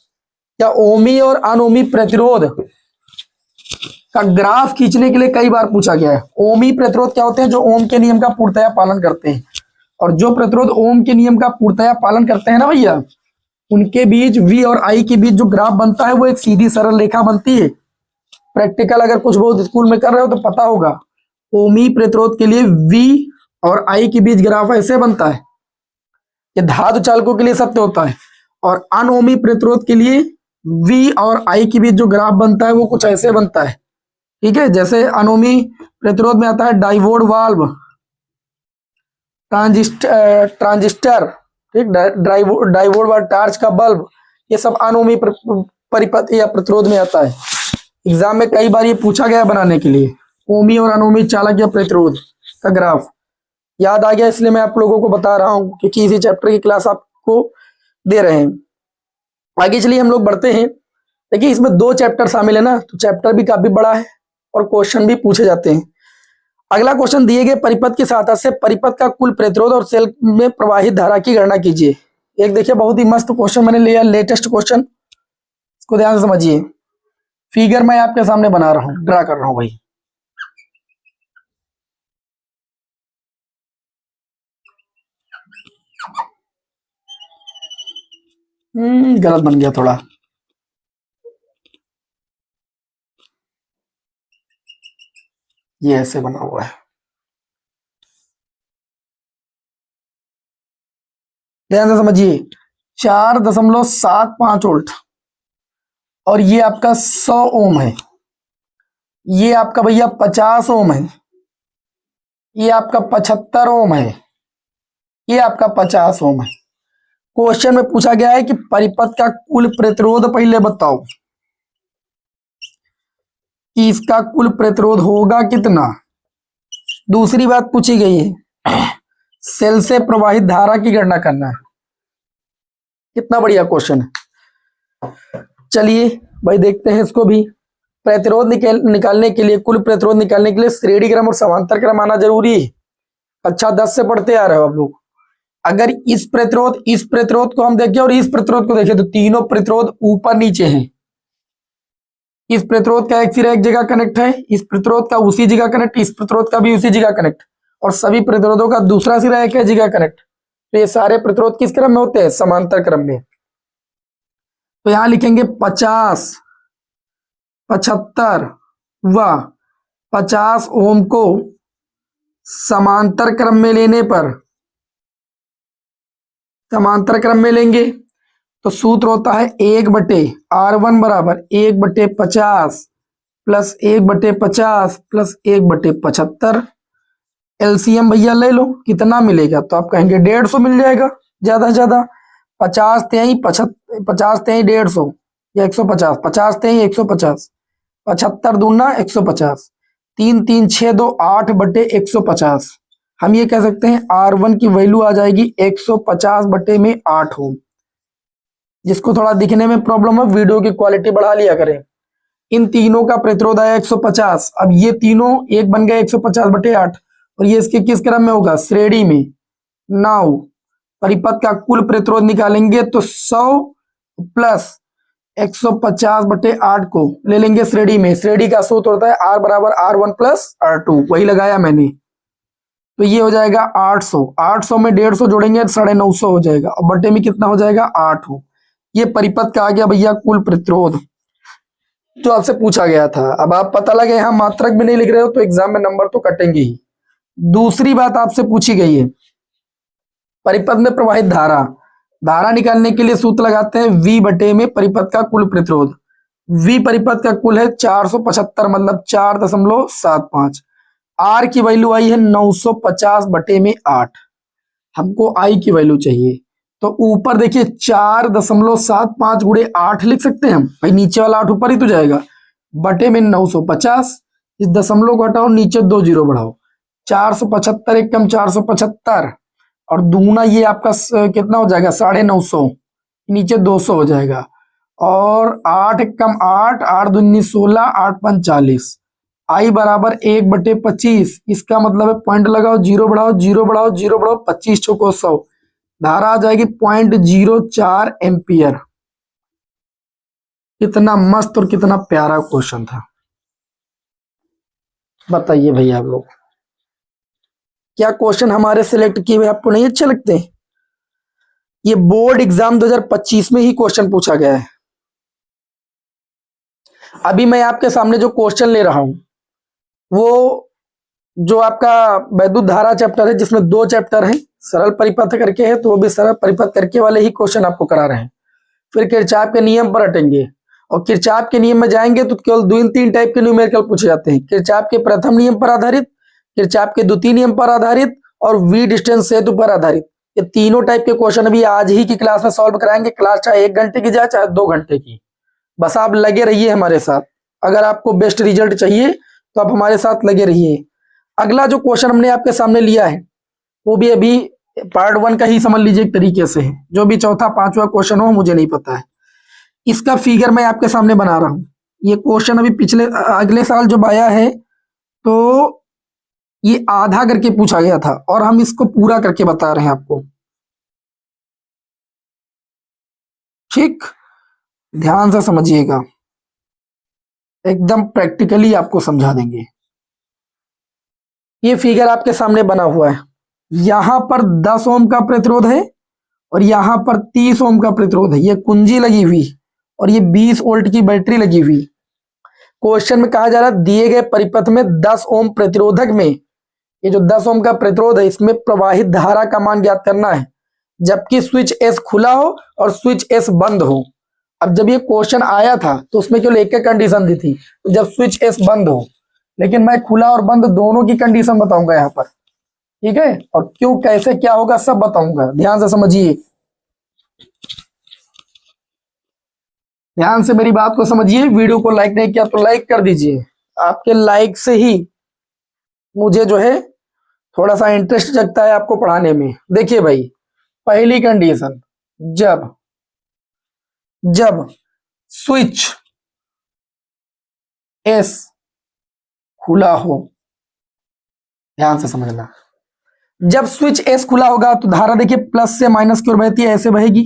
A: या ओमी और अनोमी प्रतिरोध का ग्राफ खींचने के लिए कई बार पूछा गया है। ओमी प्रतिरोध क्या होते हैं? जो ओम के नियम का पूर्णतया पालन करते हैं, और जो प्रतिरोध ओम के नियम का पूर्णतया पालन करते हैं ना भैया, उनके बीच V और I के बीच जो ग्राफ बनता है वो एक सीधी सरल रेखा बनती है। प्रैक्टिकल अगर कुछ बहुत स्कूल में कर रहे हो तो पता होगा, ओमी प्रतिरोध के लिए V और I के बीच ग्राफ ऐसे बनता है, ये धातु चालकों के लिए सत्य होता है। और अनओमी प्रतिरोध के लिए V और I के बीच जो ग्राफ बनता है वो कुछ ऐसे बनता है। ठीक है, जैसे अनोमी प्रतिरोध में आता है डाइवोड वाल्व, ट्रांजिस्टर, ठीक, डाइवोड वाल्व, टार्च का बल्ब, ये सब अनोमी परिपथ या प्रतिरोध में आता है। एग्जाम में कई बार ये पूछा गया बनाने के लिए, ओमी और अनोमी चालक या प्रतिरोध का ग्राफ। याद आ गया इसलिए मैं आप लोगों को बता रहा हूं, क्योंकि इसी चैप्टर की क्लास आपको दे रहे हैं। आगे चलिए हम लोग बढ़ते हैं। देखिए इसमें 2 चैप्टर शामिल है ना, तो चैप्टर भी काफी बड़ा है और क्वेश्चन भी पूछे जाते हैं। अगला क्वेश्चन, दिए गए परिपथ की सहायता से परिपथ का कुल प्रतिरोध और सेल में प्रवाहित धारा की गणना कीजिए। एक देखिए बहुत ही मस्त क्वेश्चन मैंने लिया, लेटेस्ट क्वेश्चन, इसको ध्यान से समझिए। फिगर मैं आपके सामने बना रहा हूं, ड्रा कर रहा हूं भाई। गलत बन गया थोड़ा, ये ऐसे बना हुआ है, ध्यान से समझिए। 4.75 वोल्ट और ये आपका 100 ओम है, ये आपका भैया 50 ओम है, ये आपका 75 ओम है, ये आपका 50 ओम है। क्वेश्चन में पूछा गया है कि परिपथ का कुल प्रतिरोध पहले बताओ कि इसका कुल प्रतिरोध होगा कितना। दूसरी बात पूछी गई है सेल से प्रवाहित धारा की गणना करना है। कितना बढ़िया क्वेश्चन है। चलिए भाई देखते हैं इसको भी। प्रतिरोध निकालने के लिए, कुल प्रतिरोध निकालने के लिए श्रेणी क्रम और समांतर क्रम आना जरूरी है। अच्छा 10 से पढ़ते आ रहे हो आप लोग। अगर इस प्रतिरोध को हम देखें और इस प्रतिरोध को देखें तो तीनों प्रतिरोध ऊपर नीचे हैं। इस प्रतिरोध का एक सिरा एक जगह कनेक्ट है, इस प्रतिरोध का उसी जगह कनेक्ट, इस प्रतिरोध का भी उसी जगह कनेक्ट, और सभी प्रतिरोधों का दूसरा सिरा एक है जगह कनेक्ट। तो ये सारे प्रतिरोध किस क्रम में होते हैं? समांतर क्रम में। तो यहां लिखेंगे 50, 75 व 50 ओम को समांतर क्रम में लेने पर, समांतर क्रम में लेंगे तो सूत्र होता है 1/R1 बराबर 1/50 प्लस 1/50 प्लस 1/75। एलसीएम भैया ले लो, कितना मिलेगा? तो आप कहेंगे 150 मिल जाएगा ज्यादा से ज्यादा। 50 तेई 150 या 150, 50 तेई 150, 75 दूना 150, 3 3 6 2 8/150। हम ये कह सकते हैं R1 की वैल्यू आ जाएगी 150/8 ओम। जिसको थोड़ा दिखने में प्रॉब्लम है वीडियो की क्वालिटी बढ़ा लिया करें। इन तीनों का प्रतिरोध आया 150। अब ये तीनों एक बन गए 150/8 और ये इसके किस क्रम में होगा? श्रेणी में। नाउ परिपथ का कुल प्रतिरोध निकालेंगे तो 100 प्लस 150/8 को ले लेंगे श्रेणी में। श्रेणी का सूत्र होता है R बराबर R1 प्लस R2, वही लगाया मैंने। तो ये हो जाएगा 800। 800 में 150 जोड़ेंगे 950 हो जाएगा और बटे में कितना हो जाएगा? 8 हो। ये परिपथ का आ गया भैया कुल प्रतिरोध जो आपसे पूछा गया था। अब आप पता लगे यहाँ मात्रक भी नहीं लिख रहे हो तो एग्जाम में नंबर तो कटेंगे ही। दूसरी बात आपसे पूछी गई है परिपथ में प्रवाहित धारा। धारा निकालने के लिए सूत्र लगाते हैं V बटे में परिपथ का कुल प्रतिरोध। वी परिपथ का कुल है 475, मतलब 4.75। आर की वैल्यू आई है 950 बटे में 8। हमको आई की वैल्यू चाहिए, तो ऊपर देखिए 4.75 गुणे 8 लिख सकते हैं हम भाई, नीचे वाला 8 ऊपर ही तो जाएगा, बटे में 950। इस दशमलव को हटाओ, नीचे 2 जीरो बढ़ाओ, 475 एक कम 475, और दूना ये आपका कितना हो जाएगा 950, नीचे 200 हो जाएगा, और 8 एक कम 8, 8 दूनी 16, 8 5 40। आई बराबर 1/25। इसका मतलब है पॉइंट लगाओ, जीरो बढ़ाओ, जीरो बढ़ाओ, जीरो बढ़ाओ, 25 चौको 100, धारा आ जाएगी 0.04 एम्पियर। कितना मस्त और कितना प्यारा क्वेश्चन था, बताइए भैया आप लोग, क्या क्वेश्चन हमारे सिलेक्ट किए हुए आपको नहीं अच्छे लगते? ये बोर्ड एग्जाम 2025 में ही क्वेश्चन पूछा गया है। अभी मैं आपके सामने जो क्वेश्चन ले रहा हूं वो जो आपका वैद्युत धारा चैप्टर है, जिसमें 2 चैप्टर हैं, सरल परिपथ करके है, तो वो भी सरल परिपथ करके वाले ही क्वेश्चन आपको करा रहे हैं। फिर किरचॉफ के नियम पर हटेंगे, और किरचॉफ के नियम में जाएंगे तो केवल 2-3 टाइप के न्यूमेरिकल पूछे जाते हैं, किरचॉफ के प्रथम नियम पर आधारित, किरचॉफ के द्वितीय नियम पर आधारित, और वी डिस्टेंस सेतु पर आधारित। ये तीनों टाइप के क्वेश्चन अभी आज ही की क्लास में सॉल्व कराएंगे। क्लास चाहे 1 घंटे की जाए चाहे 2 घंटे की, बस आप लगे रहिए हमारे साथ। अगर आपको बेस्ट रिजल्ट चाहिए तो आप हमारे साथ लगे रहिए। अगला जो क्वेश्चन हमने आपके सामने लिया है वो भी अभी पार्ट 1 का ही समझ लीजिए एक तरीके से है, जो भी चौथा 5वां क्वेश्चन हो मुझे नहीं पता है। इसका फिगर मैं आपके सामने बना रहा हूं। ये क्वेश्चन अभी अगले साल जब आया है तो ये आधा करके पूछा गया था, और हम इसको पूरा करके बता रहे हैं आपको। ठीक, ध्यान से समझिएगा, एकदम प्रैक्टिकली आपको समझा देंगे। ये फिगर आपके सामने बना हुआ है, यहां पर 10 ओम का प्रतिरोध है और यहां पर 30 ओम का प्रतिरोध है, ये कुंजी लगी हुई, और ये 20 वोल्ट की बैटरी लगी हुई। क्वेश्चन में कहा जा रहा है दिए गए परिपथ में 10 ओम प्रतिरोधक में, ये जो 10 ओम का प्रतिरोध है इसमें प्रवाहित धारा का मान ज्ञात करना है, जबकि स्विच एस खुला हो और स्विच एस बंद हो। अब जब ये क्वेश्चन आया था तो उसमें केवल एक कंडीशन दी थी, जब स्विच एस बंद हो, लेकिन मैं खुला और बंद दोनों की कंडीशन बताऊंगा यहाँ पर, ठीक है, और क्यों कैसे क्या होगा सब बताऊंगा। ध्यान से समझिए, ध्यान से मेरी बात को समझिए। वीडियो को लाइक नहीं किया तो लाइक कर दीजिए, आपके लाइक से ही मुझे जो है थोड़ा सा इंटरेस्ट जगता है आपको पढ़ाने में। देखिए भाई, पहली कंडीशन, जब स्विच एस खुला हो, ध्यान से समझना, जब स्विच एस खुला होगा तो धारा देखिए प्लस से माइनस की ओर बहती है, ऐसे बहेगी,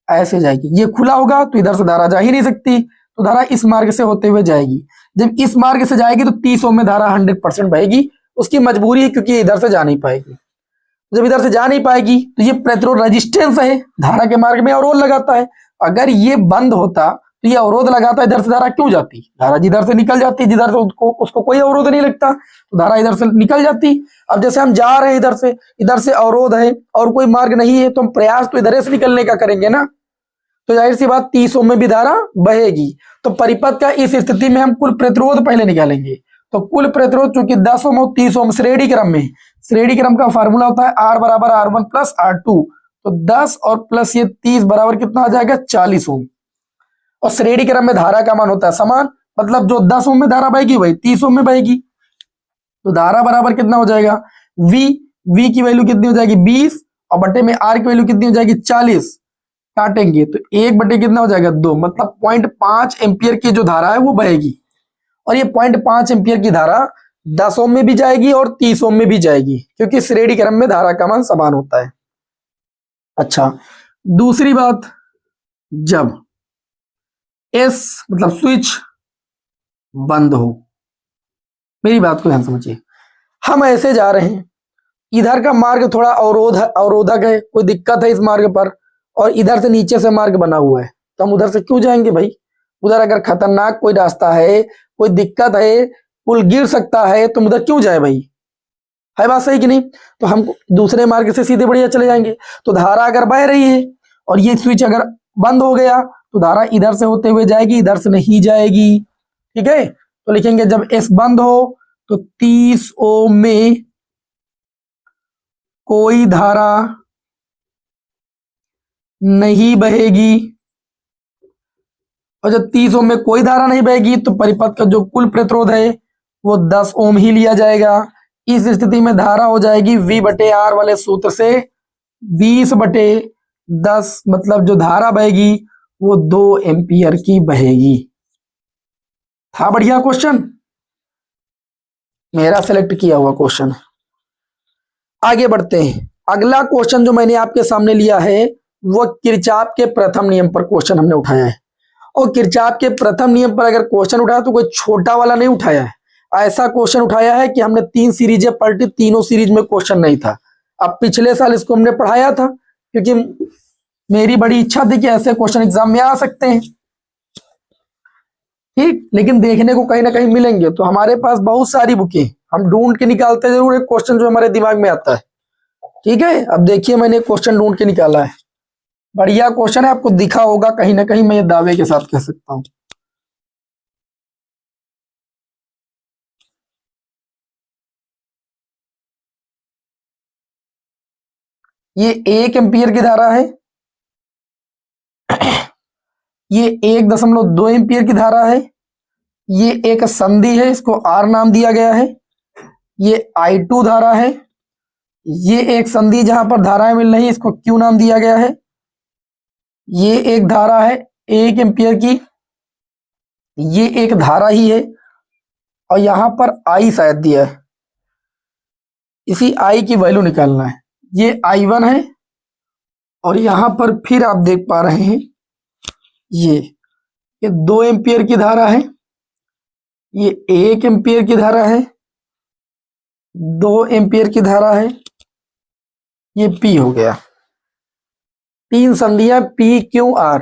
A: ऐसे जाएगी। ये खुला होगा तो इधर से धारा जा ही नहीं सकती, तो धारा इस मार्ग से होते हुए जाएगी। जब इस मार्ग से जाएगी तो 30 ओम में धारा 100% बहेगी, उसकी मजबूरी है क्योंकि इधर से जा नहीं पाएगी। जब इधर से जा नहीं पाएगी तो ये प्रतिरोध रेजिस्टेंस है, धारा के मार्ग में अवरोध लगाता है। अगर ये बंद होता तो ये अवरोध लगाता, इधर से धारा क्यों जाती, धारा जिधर से निकल जाती, जिधर से उसको कोई अवरोध नहीं लगता तो धारा इधर से निकल जाती। अब जैसे हम जा रहे हैं इधर से अवरोध है और कोई मार्ग नहीं है, तो हम प्रयास तो इधर से निकलने का करेंगे ना, तो जाहिर सी बात 30 ओम में भी धारा बहेगी। तो परिपथ का इस स्थिति में हम कुल प्रतिरोध पहले निकालेंगे, तो कुल प्रतिरोध चूंकि 10 ओम और 30 ओम श्रेणी क्रम में, श्रेणी क्रम का फार्मूला होता है R बराबर R1 प्लस R2, तो 10 और प्लस ये 30 बराबर कितना आ जाएगा 40 ओम। और श्रेणी क्रम में धारा का मान होता है समान, मतलब जो 10 ओम में धारा बहेगी वही 30 ओम में बहेगी, तो धारा बराबर कितना हो जाएगा V की वैल्यू कितनी हो जाएगी 20, और बटे में R की वैल्यू कितनी हो जाएगी 40, काटेंगे तो 1 बटे कितना हो जाएगा 2, मतलब 0.5 एम्पियर की जो धारा है वो बहेगी। और ये 0.5 एम्पियर की धारा 10 ओम में भी जाएगी और 30 ओम में भी जाएगी, क्योंकि श्रेणी क्रम में धारा का मान समान होता है। अच्छा, दूसरी बात, जब एस मतलब स्विच बंद हो, मेरी बात को ध्यान समझिए, हम ऐसे जा रहे हैं, इधर का मार्ग थोड़ा अवरोधक है, कोई दिक्कत है इस मार्ग पर, और इधर से नीचे से मार्ग बना हुआ है, तो हम उधर से क्यों जाएंगे भाई? उधर अगर खतरनाक कोई रास्ता है, कोई दिक्कत है, पुल गिर सकता है, तो उधर क्यों जाए भाई? है बात सही कि नहीं? तो हम दूसरे मार्ग से सीधे बढ़िया चले जाएंगे। तो धारा अगर बह रही है और ये स्विच अगर बंद हो गया तो धारा इधर से होते हुए जाएगी, इधर से नहीं जाएगी। ठीक है, तो लिखेंगे जब एस बंद हो तो 30 ओम में कोई धारा नहीं बहेगी, और जब 30 ओम में कोई धारा नहीं बहेगी तो परिपथ का जो कुल प्रतिरोध है वो 10 ओम ही लिया जाएगा। इस स्थिति में धारा हो जाएगी V बटे R वाले सूत्र से 20 बटे 10, मतलब जो धारा बहेगी वो 2 एम्पियर की बहेगी। था बढ़िया क्वेश्चन, मेरा सिलेक्ट किया हुआ क्वेश्चन। आगे बढ़ते हैं। अगला क्वेश्चन जो मैंने आपके सामने लिया है वो किरचॉफ के प्रथम नियम पर क्वेश्चन हमने उठाया है। और किरचॉफ के प्रथम नियम पर अगर क्वेश्चन उठाया तो कोई छोटा वाला नहीं उठाया है, ऐसा क्वेश्चन उठाया है कि हमने 3 सीरीजें पढ़ी, तीनों सीरीज में क्वेश्चन नहीं था। अब पिछले साल इसको हमने पढ़ाया था क्योंकि मेरी बड़ी इच्छा थी कि ऐसे क्वेश्चन एग्जाम में आ सकते हैं। ठीक, लेकिन देखने को कहीं ना कहीं मिलेंगे, तो हमारे पास बहुत सारी बुकें, हम ढूंढ के निकालते जरूर एक क्वेश्चन जो हमारे दिमाग में आता है। ठीक है, अब देखिए मैंने क्वेश्चन ढूंढ के निकाला है, बढ़िया क्वेश्चन है, आपको दिखा होगा कहीं ना कहीं, मैं ये दावे के साथ कह सकता हूं। ये 1 एम्पियर की धारा है, ये 1.2 एम्पियर की धारा है, ये एक संधि है, इसको R नाम दिया गया है, ये I2 धारा है, ये एक संधि जहां पर धाराएं मिल रही है, इसको Q नाम दिया गया है, ये एक धारा है 1 एम्पियर की, ये एक धारा ही है, और यहां पर I शायद दिया है, इसी I की वैल्यू निकालना है। ये I1 है, और यहां पर फिर आप देख पा रहे हैं ये 2 एम्पियर की धारा है, ये 1 एम्पियर की धारा है, 2 एम्पियर की धारा है, ये P हो गया। 3 संधियां P Q R।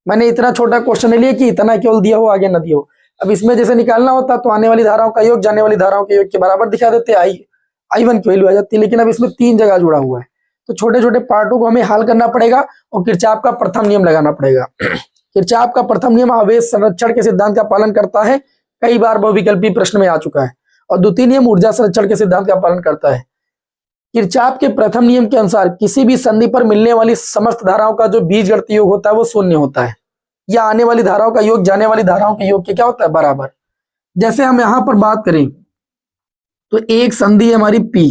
A: मैंने इतना छोटा क्वेश्चन ले लिया कि इतना केवल दिया हो, आगे ना दिया हो। अब इसमें जैसे निकालना होता तो आने वाली धाराओं का योग जाने वाली धाराओं के योग के बराबर दिखा देते, I1 की वैल्यू आ जाती, लेकिन अब इसमें 3 जगह जुड़ा हुआ है, तो छोटे छोटे पार्टों को हमें हल करना पड़ेगा और किरचॉफ का प्रथम नियम लगाना पड़ेगा। किरचॉफ का प्रथम नियम आवेश संरक्षण के सिद्धांत का पालन करता है, कई बार बहुविकल्पी प्रश्न में आ चुका है, और द्वितीय नियम ऊर्जा संरक्षण के सिद्धांत का पालन करता है। किरचॉफ के प्रथम नियम के अनुसार किसी भी संधि पर मिलने वाली समस्त धाराओं का जो बीजगणितीय योग होता है वो शून्य होता है, या आने वाली धाराओं का योग जाने वाली धाराओं के योग के क्या होता है, बराबर। जैसे हम यहां पर बात करें तो एक संधि है हमारी P,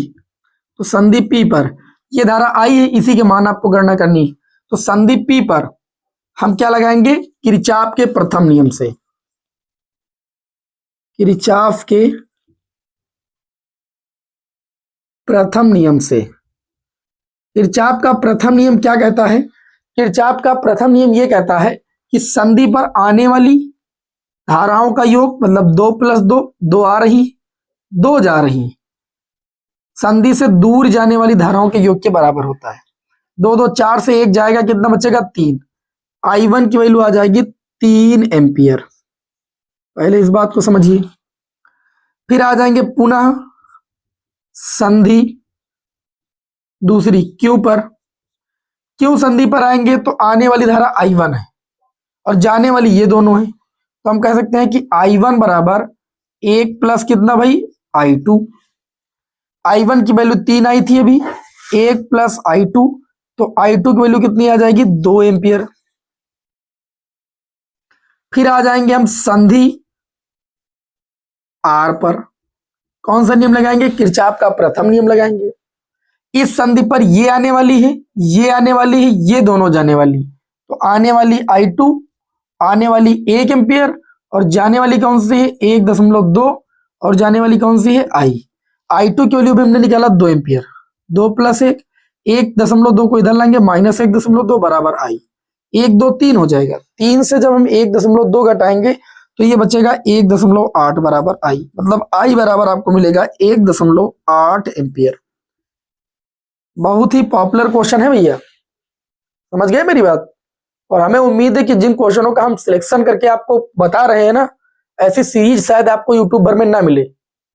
A: तो संधि P पर ये धारा I है, इसी के मान आपको गणना करनी है, तो संधि P पर हम क्या लगाएंगे, किरचॉफ के प्रथम नियम से। किरचॉफ के प्रथम नियम से, किरचॉफ का प्रथम नियम क्या कहता है, किरचॉफ का प्रथम नियम ये कहता है कि संधि पर आने वाली धाराओं का योग, मतलब 2 + 2, 2 आ रही 2 जा रही, संधि से दूर जाने वाली धाराओं के योग के बराबर होता है। 2 2 4 से 1 जाएगा, कितना बचेगा 3। I1 की वैल्यू आ जाएगी 3 एम्पियर। पहले इस बात को समझिए। फिर आ जाएंगे पुनः संधि दूसरी Q पर। Q संधि पर आएंगे तो आने वाली धारा I1 है और जाने वाली ये दोनों है, तो हम कह सकते हैं कि I1 बराबर 1 प्लस कितना भाई, I2। I1 की वैल्यू 3 आई थी अभी, 1 प्लस I2, तो I2 की वैल्यू कितनी आ जाएगी, 2 एम्पियर। फिर आ जाएंगे हम संधि R पर, कौन सा नियम लगाएंगे, किरचॉफ का प्रथम नियम लगाएंगे। इस संधि पर ये आने वाली है, ये आने वाली है, ये दोनों जाने वाली, तो आने वाली I2, आने वाली 1 एम्पियर, और जाने वाली कौन सी है 1.2, और जाने वाली कौन सी है I2 की वैल्यू भी हमने निकाला 2 एम्पियर। 2 + 1, 1.2 को इधर लाएंगे, -1.2 बराबर I। 1 2 3 हो जाएगा, 3 से जब हम 1.2 घटाएंगे तो ये बचेगा 1.8 बराबर I, मतलब I बराबर आपको मिलेगा 1.8 एम्पियर। बहुत ही पॉपुलर क्वेश्चन है भैया, समझ गए मेरी बात। और हमें उम्मीद है कि जिन क्वेश्चनों का हम सिलेक्शन करके आपको बता रहे हैं ना, ऐसी सीरीज शायद आपको यूट्यूब भर में ना मिले,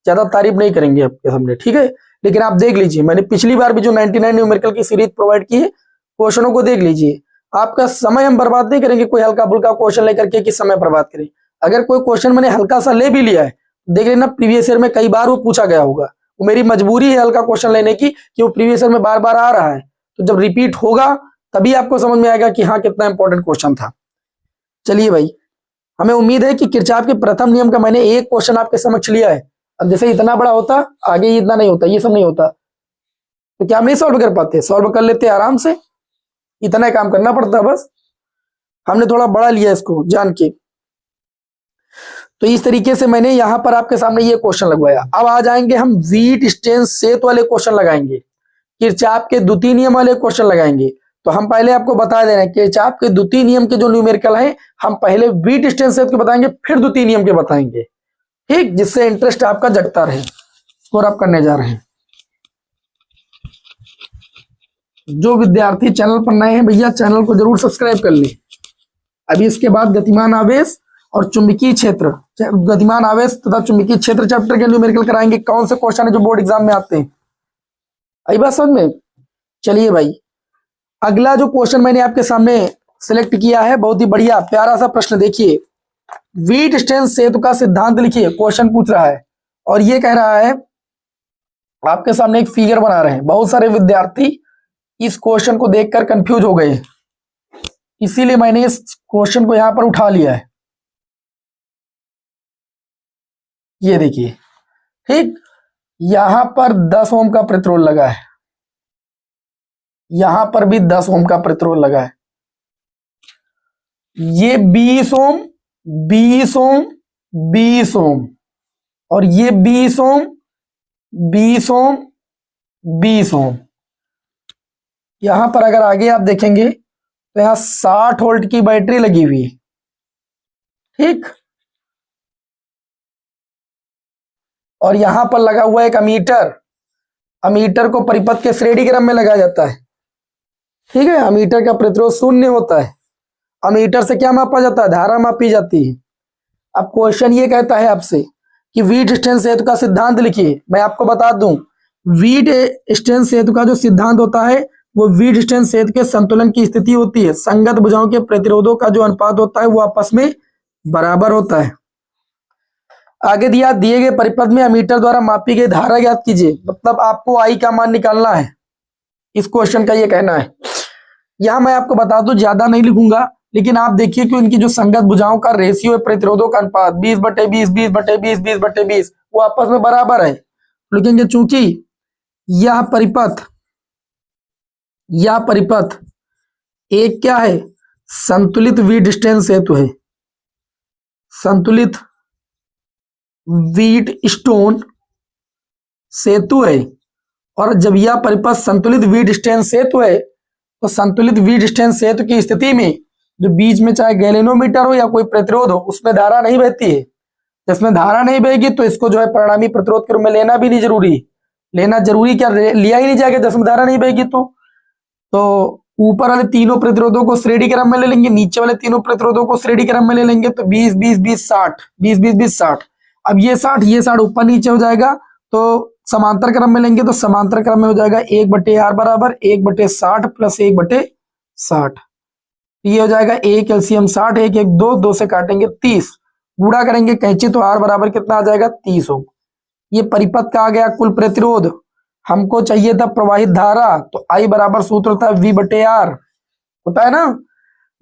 A: ज्यादा तारीफ नहीं करेंगे आपके सामने, ठीक है। लेकिन आप देख लीजिए, मैंने पिछली बार भी जो 99 न्यूमेरिकल की सीरीज प्रोवाइड की है, क्वेश्चनों को देख लीजिए, आपका समय हम बर्बाद नहीं करेंगे कोई हल्का फुल्का क्वेश्चन लेकर के कि समय बर्बाद करें। अगर कोई क्वेश्चन मैंने हल्का सा ले भी लिया है, देख लेना प्रीवियस ईयर में कई बार वो पूछा गया होगा, वो मेरी मजबूरी है हल्का क्वेश्चन लेने की कि वो प्रीवियस ईयर में बार बार आ रहा है। तो जब रिपीट होगा तभी आपको समझ में आएगा कि हाँ कितना इंपॉर्टेंट क्वेश्चन था। चलिए भाई, हमें उम्मीद है कि किरचॉफ के प्रथम नियम का मैंने एक क्वेश्चन आपके समक्ष लिया है। अब जैसे इतना बड़ा होता आगे ये इतना नहीं होता, ये सब नहीं होता, तो क्या हम नहीं सॉल्व कर पाते? सॉल्व कर लेते आराम से, इतना ही काम करना पड़ता बस। हमने थोड़ा बड़ा लिया इसको जान के। तो इस तरीके से मैंने यहां पर आपके सामने ये क्वेश्चन लगवाया। अब आ जाएंगे हम वीट स्टेन सेत वाले क्वेश्चन लगाएंगे, किरचॉफ के द्वितीय नियम वाले क्वेश्चन लगाएंगे। तो हम पहले आपको बता दे रहे हैं किरचॉफ के द्वितीय नियम के जो न्यूमेरिकल है हम पहले वीट स्टेन सेत के बताएंगे, फिर द्वितीय नियम के बताएंगे, ठीक, जिससे इंटरेस्ट आपका जगता रहे। स्कोर आप करने जा रहे हैं। जो विद्यार्थी चैनल पर नए हैं भैया चैनल को जरूर सब्सक्राइब कर लें। अभी इसके बाद गतिमान आवेश और चुंबकीय क्षेत्र, गतिमान आवेश तथा चुंबकीय क्षेत्र चैप्टर के न्यूमेरिकल कराएंगे। कौन से क्वेश्चन है जो बोर्ड एग्जाम में आते हैं, आई बात समझ में? चलिए भाई, अगला जो क्वेश्चन मैंने आपके सामने सिलेक्ट किया है बहुत ही बढ़िया प्यारा सा प्रश्न। देखिए, वीट स्टेन सेतु का सिद्धांत लिखिए, क्वेश्चन पूछ रहा है। और ये कह रहा है, आपके सामने एक फिगर बना रहे हैं। बहुत सारे विद्यार्थी इस क्वेश्चन को देखकर कंफ्यूज हो गए, इसीलिए मैंने इस क्वेश्चन को यहां पर उठा लिया है। ये देखिए, ठीक, यहां पर 10 ओम का प्रतिरोध लगा है, यहां पर भी 10 ओम का प्रतिरोध लगा है। ये 20 ओम, 20 ओम, 20 ओम, और ये 20 ओम, 20 ओम, 20 ओम। यहां पर अगर आगे आप देखेंगे तो यहां 60 वोल्ट की बैटरी लगी हुई है, ठीक, और यहां पर लगा हुआ एक अमीटर। अमीटर को परिपथ के श्रेणी क्रम में लगाया जाता है, ठीक है। अमीटर का प्रतिरोध 0 होता है। अमीटर से क्या मापा जाता है? धारा मापी जाती है। अब क्वेश्चन ये कहता है आपसे कि वीट स्टेन सेतु का सिद्धांत लिखिए। मैं आपको बता दूं, वीट स्टेन सेतु का जो सिद्धांत होता है वो वीट स्टेन सेतु के संतुलन की स्थिति होती है। संगत भुजाओं के प्रतिरोधों का जो अनुपात होता है वो आपस में बराबर होता है। आगे दिए गए परिपथ में अमीटर द्वारा मापी गई धारा ज्ञात कीजिए। मतलब आपको आई का मान निकालना है, इस क्वेश्चन का ये कहना है। यहां मैं आपको बता दूं, ज्यादा नहीं लिखूंगा, लेकिन आप देखिए कि उनकी जो संगत भुजाओं का रेशियो है, प्रतिरोधों का अनुपात 20/20, 20/20, 20/20 वो आपस में बराबर है। लिखेंगे चूंकि यह परिपथ एक क्या है? संतुलित वीट स्टेन सेतु है, संतुलित वीट स्टोन सेतु है। और जब यह परिपथ संतुलित वीट स्टेन सेतु है तो संतुलित वीट स्टेन सेतु की स्थिति में जो बीच में चाहे गैलेनोमीटर हो या कोई प्रतिरोध हो उसमें धारा नहीं बहती है। जिसमें धारा नहीं बहेगी तो इसको जो है परिणामी प्रतिरोध के रूप में लेना भी नहीं जरूरी। लेना जरूरी क्या, लिया ही नहीं जाएगा जिसमें धारा नहीं बहेगी। तो ऊपर वाले तीनों प्रतिरोधों को श्रेणी क्रम में ले लेंगे, नीचे वाले तीनों प्रतिरोधों को श्रेणी क्रम में ले लेंगे। तो 20 20 20 60, 20 20 20 60। अब ये 60 ऊपर नीचे हो जाएगा, तो समांतर क्रम में लेंगे तो समांतर क्रम में हो जाएगा 1/R बराबर 1/60 प्लस 1/60। ये हो जाएगा 1 एलसीएम 60, 1 1 2, 2 से काटेंगे 30, गुणा करेंगे कैंची तो R बराबर कितना आ जाएगा? 30 ओम। ये परिपथ का आ गया कुल प्रतिरोध। हमको चाहिए था प्रवाहित धारा, तो I बराबर सूत्र था V/R, होता है ना।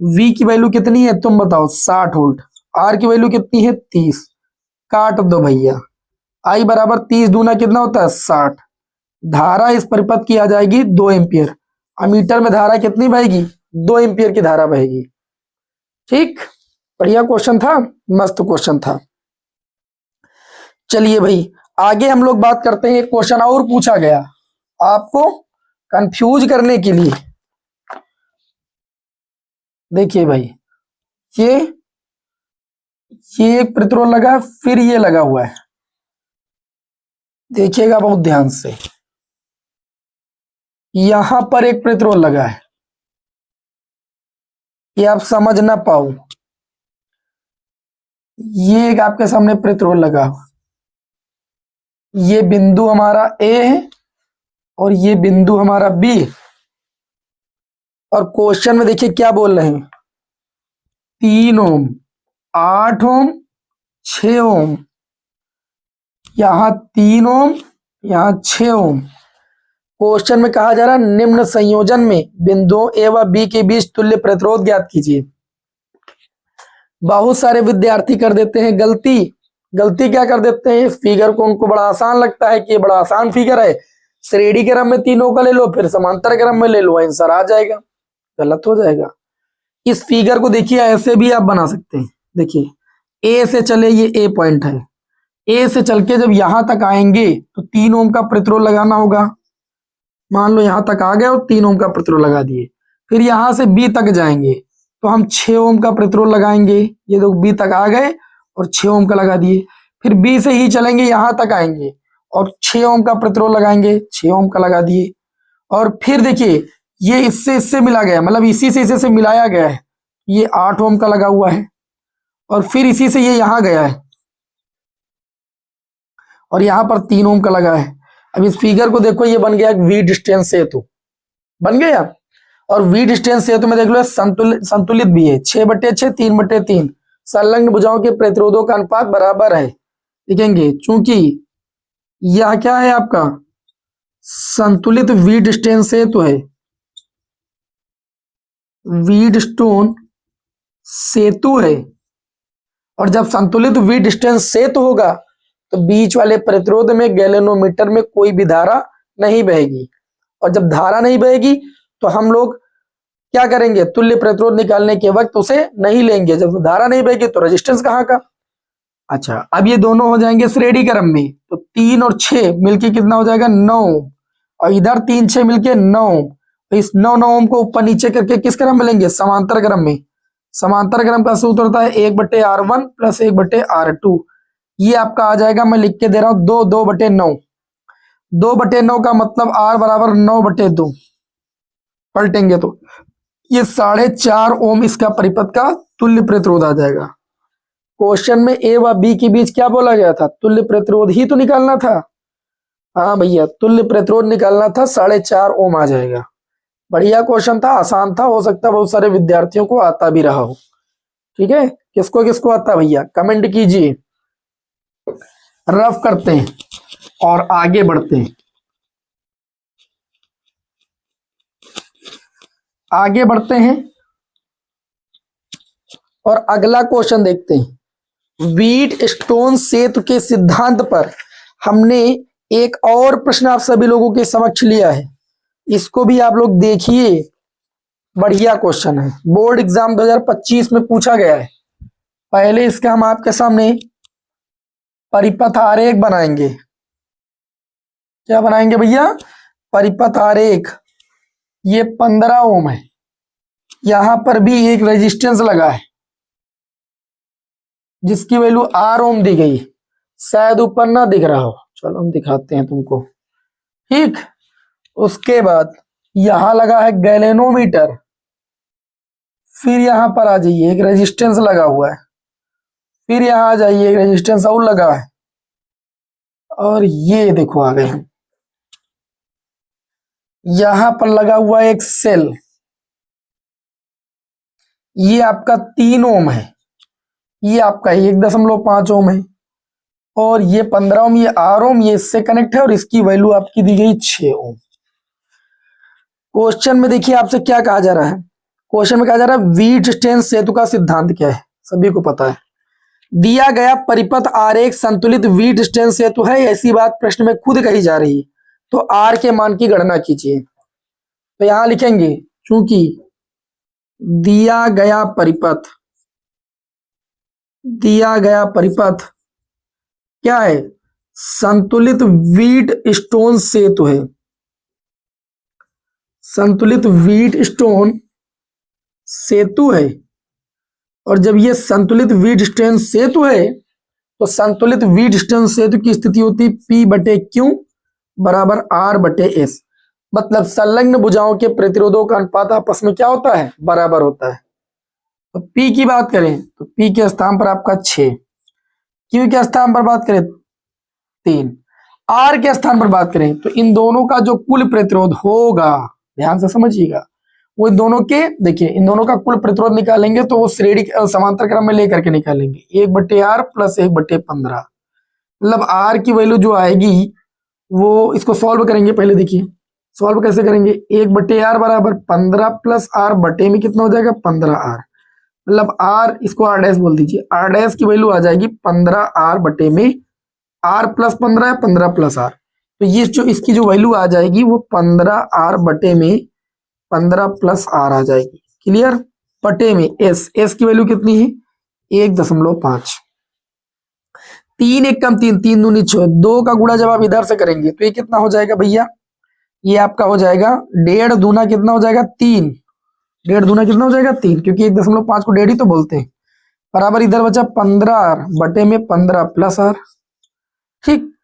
A: V की वैल्यू कितनी है तुम बताओ? 60 वोल्ट। R की वैल्यू कितनी है? 30। काट दो भैया, I बराबर 30 दूना कितना होता है? 60। धारा इस परिपथ की आ जाएगी 2 एम्पियर। अमीटर में धारा कितनी बहेगी? 2 एम्पियर की धारा बहेगी, ठीक। बढ़िया क्वेश्चन था, मस्त क्वेश्चन था। चलिए भाई, आगे हम लोग बात करते हैं। एक क्वेश्चन और पूछा गया आपको कंफ्यूज करने के लिए। देखिए भाई, ये एक प्रतिरोध लगा है, फिर ये लगा हुआ है, देखिएगा बहुत ध्यान से। यहां पर एक प्रतिरोध लगा है, ये आप समझ ना पाओ। ये एक आपके सामने प्रतिरोध लगा हुआ, ये बिंदु हमारा ए है और ये बिंदु हमारा बी है। और क्वेश्चन में देखिए क्या बोल रहे हैं, 3 ओम, 8 ओम, 6 ओम, यहां 3 ओम, यहां 6 ओम। क्वेश्चन में कहा जा रहा है निम्न संयोजन में बिंदुओं ए व बी के बीच तुल्य प्रतिरोध ज्ञात कीजिए। बहुत सारे विद्यार्थी कर देते हैं गलती। गलती क्या कर देते हैं, इस फिगर को उनको बड़ा आसान लगता है कि ये बड़ा आसान फिगर है, श्रेणी क्रम में तीनों का ले लो फिर समांतर क्रम में ले लो, आंसर आ जाएगा। गलत हो जाएगा। इस फिगर को देखिए ऐसे भी आप बना सकते हैं। देखिए ए से चले, ये ए पॉइंट है, ए से चल के जब यहां तक आएंगे तो 3 ओम का प्रतिरोध लगाना होगा। मान लो यहां तक आ गए और 3 ओम का प्रतिरोध लगा दिए। फिर यहां से बी तक जाएंगे तो हम 6 ओम का प्रतिरोध लगाएंगे। ये लोग बी तक आ गए और 6 ओम का लगा दिए। फिर बी से ही चलेंगे, यहां तक आएंगे और 6 ओम का प्रतिरोध लगाएंगे, 6 ओम का लगा दिए। और फिर देखिए ये इससे मिला गया, मतलब इसी से इसे मिलाया गया है, ये 8 ओम का लगा हुआ है और फिर इसी से ये यहां गया है और यहां पर 3 ओम का लगा है। अब इस फिगर को देखो, ये बन गया वी डिस्टेंस सेतु, बन गया। और वी डिस्टेंस सेतु में देख लो संतुलित भी है, 6/6, 3/3। संलग्न भुजाओं के प्रतिरोधों का अनुपात बराबर है। देखेंगे चूंकि यह क्या है आपका संतुलित वी डिस्टेंस सेतु है, वीडस्टोन सेतु है। और जब संतुलित वी डिस्टेंस सेतु होगा तो बीच वाले प्रतिरोध में गैल्वेनोमीटर में कोई भी धारा नहीं बहेगी। और जब धारा नहीं बहेगी तो हम लोग क्या करेंगे, तुल्य प्रतिरोध निकालने के वक्त उसे नहीं लेंगे। जब धारा नहीं बहेगी तो रेजिस्टेंस कहाँ का। अच्छा, अब ये दोनों हो जाएंगे श्रेणी क्रम में, तो 3 और 6 मिलके कितना हो जाएगा 9, और इधर 3 6 मिलके 9। तो इस 9 ओम को ऊपर नीचे करके किस क्रम में लेंगे, समांतर क्रम में। समांतर क्रम का सूत्र होता है 1/R1 + 1/R2। ये आपका आ जाएगा, मैं लिख के दे रहा हूं 2/9। 2/9 का मतलब R बराबर 9/2। पलटेंगे तो ये 4.5 ओम इसका परिपथ का तुल्य प्रतिरोध आ जाएगा। क्वेश्चन में ए व बी के बीच क्या बोला गया था, तुल्य प्रतिरोध ही तो निकालना था। हाँ भैया, तुल्य प्रतिरोध निकालना था, 4.5 ओम आ जाएगा। बढ़िया क्वेश्चन था, आसान था, हो सकता है बहुत सारे विद्यार्थियों को आता भी रहा हो। ठीक है, किसको किसको आता भैया कमेंट कीजिए। रफ करते हैं और आगे बढ़ते हैं। आगे बढ़ते हैं और अगला क्वेश्चन देखते हैं। व्हीटस्टोन सेतु के सिद्धांत पर हमने एक और प्रश्न आप सभी लोगों के समक्ष लिया है, इसको भी आप लोग देखिए। बढ़िया क्वेश्चन है, बोर्ड एग्जाम 2025 में पूछा गया है। पहले इसका हम आपके सामने परिपथ आरेख बनाएंगे। क्या बनाएंगे भैया, परिपथ आरेख। ये 15 ओम है, यहां पर भी एक रेजिस्टेंस लगा है जिसकी वैल्यू R ओम दी गई, शायद ऊपर ना दिख रहा हो, चलो हम दिखाते हैं तुमको। ठीक, उसके बाद यहां लगा है गैल्वेनोमीटर, फिर यहां पर आ जाइए एक रेजिस्टेंस लगा हुआ है, फिर यहां आ जाइए एक रेजिस्टेंस और लगा है, और ये देखो आ गए हम। यहां पर लगा हुआ एक सेल, ये आपका 3 ओम है, ये आपका 1.5 ओम है, और ये 15 ओम, ये R ओम, ये इससे कनेक्ट है और इसकी वैल्यू आपकी दी गई 6 ओम। क्वेश्चन में देखिए आपसे क्या कहा जा रहा है, क्वेश्चन में कहा जा रहा है व्हीटस्टोन सेतु का सिद्धांत क्या है, सभी को पता है। दिया गया परिपथ आरेख संतुलित व्हीटस्टोन सेतु है, ऐसी बात प्रश्न में खुद कही जा रही है, तो R के मान की गणना कीजिए। तो यहां लिखेंगे चूंकि दिया गया परिपथ क्या है, संतुलित व्हीटस्टोन सेतु है, संतुलित व्हीटस्टोन सेतु है। और जब ये संतुलित व्हीटस्टोन सेतु है तो संतुलित व्हीटस्टोन सेतु की स्थिति होती है P/Q बराबर R/S। मतलब संलग्न भुजाओं के प्रतिरोधों का अनुपात आपस में क्या होता है, बराबर होता है। तो P की बात करें तो P के स्थान पर आपका 6, Q के स्थान पर बात करें 3, R के स्थान पर बात करें तो इन दोनों का जो कुल प्रतिरोध होगा, ध्यान से समझिएगा, वो दोनों के देखिए इन दोनों का कुल प्रतिरोध निकालेंगे तो वो श्रेणी समांतर क्रम में लेकर के निकालेंगे 1/R प्लस 1/15। मतलब R की वैल्यू जो आएगी वो इसको सॉल्व करेंगे। पहले देखिए सॉल्व कैसे करेंगे, 1/R बराबर 15 प्लस R बटे में कितना हो जाएगा 15R। मतलब R इसको R डैश बोल दीजिए, R डैश की वैल्यू आ जाएगी 15R बटे में R प्लस 15 है 15 प्लस R। तो ये जो इसकी जो वैल्यू आ जाएगी वो 15R बटे में 15 प्लस R आ जाएगी। क्लियर। बटे में S की वैल्यू कितनी है 1.5। 3 1 कम 3, 3 दूनी 6, 2 का गुणा जब आप इधर से करेंगे तो ये कितना हो जाएगा भैया, ये आपका हो जाएगा 1.5 दूना कितना हो जाएगा 3, 1.5 दूना कितना हो जाएगा 3, क्योंकि 1.5 को 1.5 ही तो बोलते हैं। बराबर इधर बचा 15R बटे में 15 प्लस R। ठीक,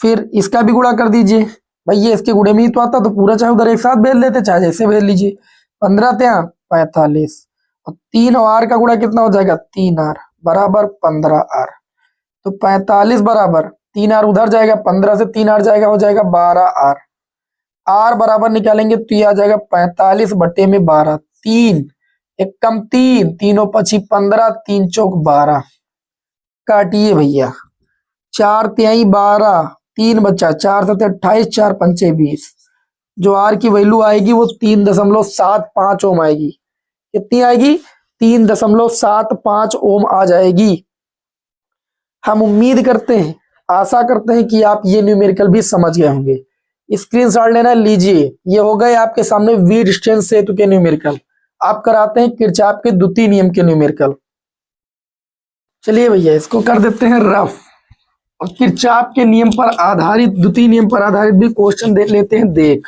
A: फिर इसका भी गुणा कर दीजिए भाई, ये इसके गुणे में ही तो आता तो पूरा चाहे उधर एक साथ भेज लेते चाहे जैसे भेज लीजिए। 15 त्या 45 और 3 और R का गुणा कितना हो जाएगा 3R बराबर 15R। तो 45 बराबर 3R उधर जाएगा, 15 से 3R जाएगा हो जाएगा 12R। R बराबर निकालेंगे तो ये आ जाएगा 45 बटे में 12, 3 1 कम 3, 3 पची 15, 3 चौक 12। काटिए भैया, 4 तिहाई 12, 3 बचा 4 7 28, 4 पंचे 20। जो R की वैल्यू आएगी वो 3.75 ओम आएगी। कितनी आएगी 3.75 ओम आ जाएगी। हम उम्मीद करते हैं, आशा करते हैं कि आप ये न्यूमेरिकल भी समझ गए होंगे। स्क्रीनशॉट लेना, लीजिए। ये हो गए आपके सामने वीटस्टीन सेतु के न्यूमेरिकल। आप कराते हैं किरचॉफ के द्वितीय नियम के न्यूमेरिकल। चलिए भैया इसको कर देते हैं रफ और किरचॉफ के नियम पर आधारित, द्वितीय नियम पर आधारित भी क्वेश्चन देख लेते हैं देख।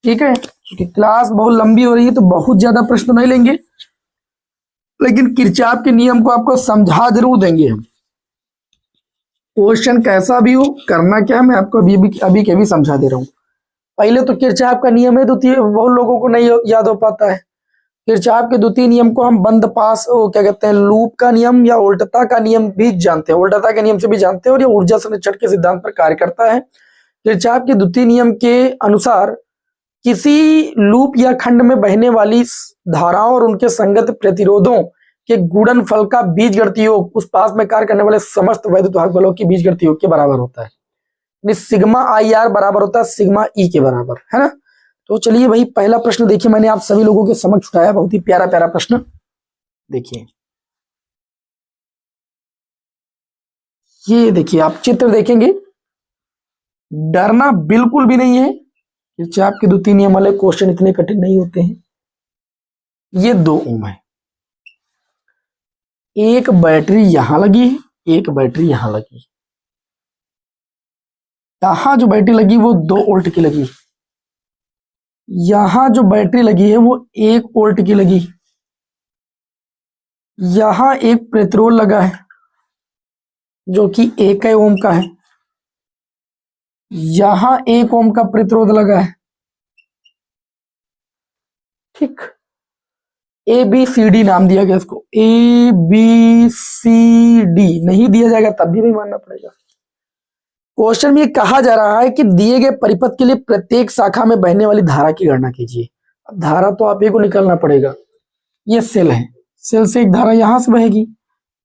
A: ठीक है, क्योंकि क्लास बहुत लंबी हो रही है तो बहुत ज्यादा प्रश्न नहीं लेंगे, लेकिन किरचॉफ के नियम को आपको समझा जरूर देंगे हम। क्वेश्चन कैसा भी हो, करना क्या मैं आपको अभी के भी समझा दे रहा हूँ। पहले तो किरचॉफ का नियम है द्वितीय, बहुत लोगों को नहीं याद हो पाता है। किरचॉफ के द्वितीय नियम को हम बंद पास क्या कहते हैं, लूप का नियम या उल्टता का नियम भी जानते हैं, उल्टता के नियम से भी जानते हैं, और ये ऊर्जा संरक्षण के सिद्धांत पर कार्य करता है। किरचॉफ के द्वितीय नियम के अनुसार किसी लूप या खंड में बहने वाली धाराओं और उनके संगत प्रतिरोधों के गुणनफल का बीजगणितीय योग उस पास में कार्य करने वाले समस्त वैद्युत वाहक बलों की बीजगणितीय योग के बराबर होता है। सिग्मा IR बराबर होता है सिग्मा E के बराबर, है ना। तो चलिए भाई पहला प्रश्न देखिए, मैंने आप सभी लोगों के समक्ष उठाया, बहुत ही प्यारा प्यारा प्रश्न। देखिए ये देखिए, आप चित्र देखेंगे, डरना बिल्कुल भी नहीं है। किरचॉफ के द्वितीय नियम वाले क्वेश्चन इतने कठिन नहीं होते हैं। ये 2 ओम है, एक बैटरी यहां लगी है, एक बैटरी यहां लगी। यहां जो बैटरी लगी वो 2 वोल्ट की लगी, यहां जो बैटरी लगी है वो 1 वोल्ट की लगी। यहां एक प्रतिरोध लगा है जो कि 1 ओम का है, यहां 1 ओम का प्रतिरोध लगा है। ठीक, ABCD नाम दिया गया इसको, ABCD नहीं दिया जाएगा तब भी नहीं मानना पड़ेगा। क्वेश्चन में कहा जा रहा है कि दिए गए परिपथ के लिए प्रत्येक शाखा में बहने वाली धारा की गणना कीजिए। अब धारा तो आप ही को निकालना पड़ेगा। ये सेल है, सेल से एक धारा यहां से बहेगी,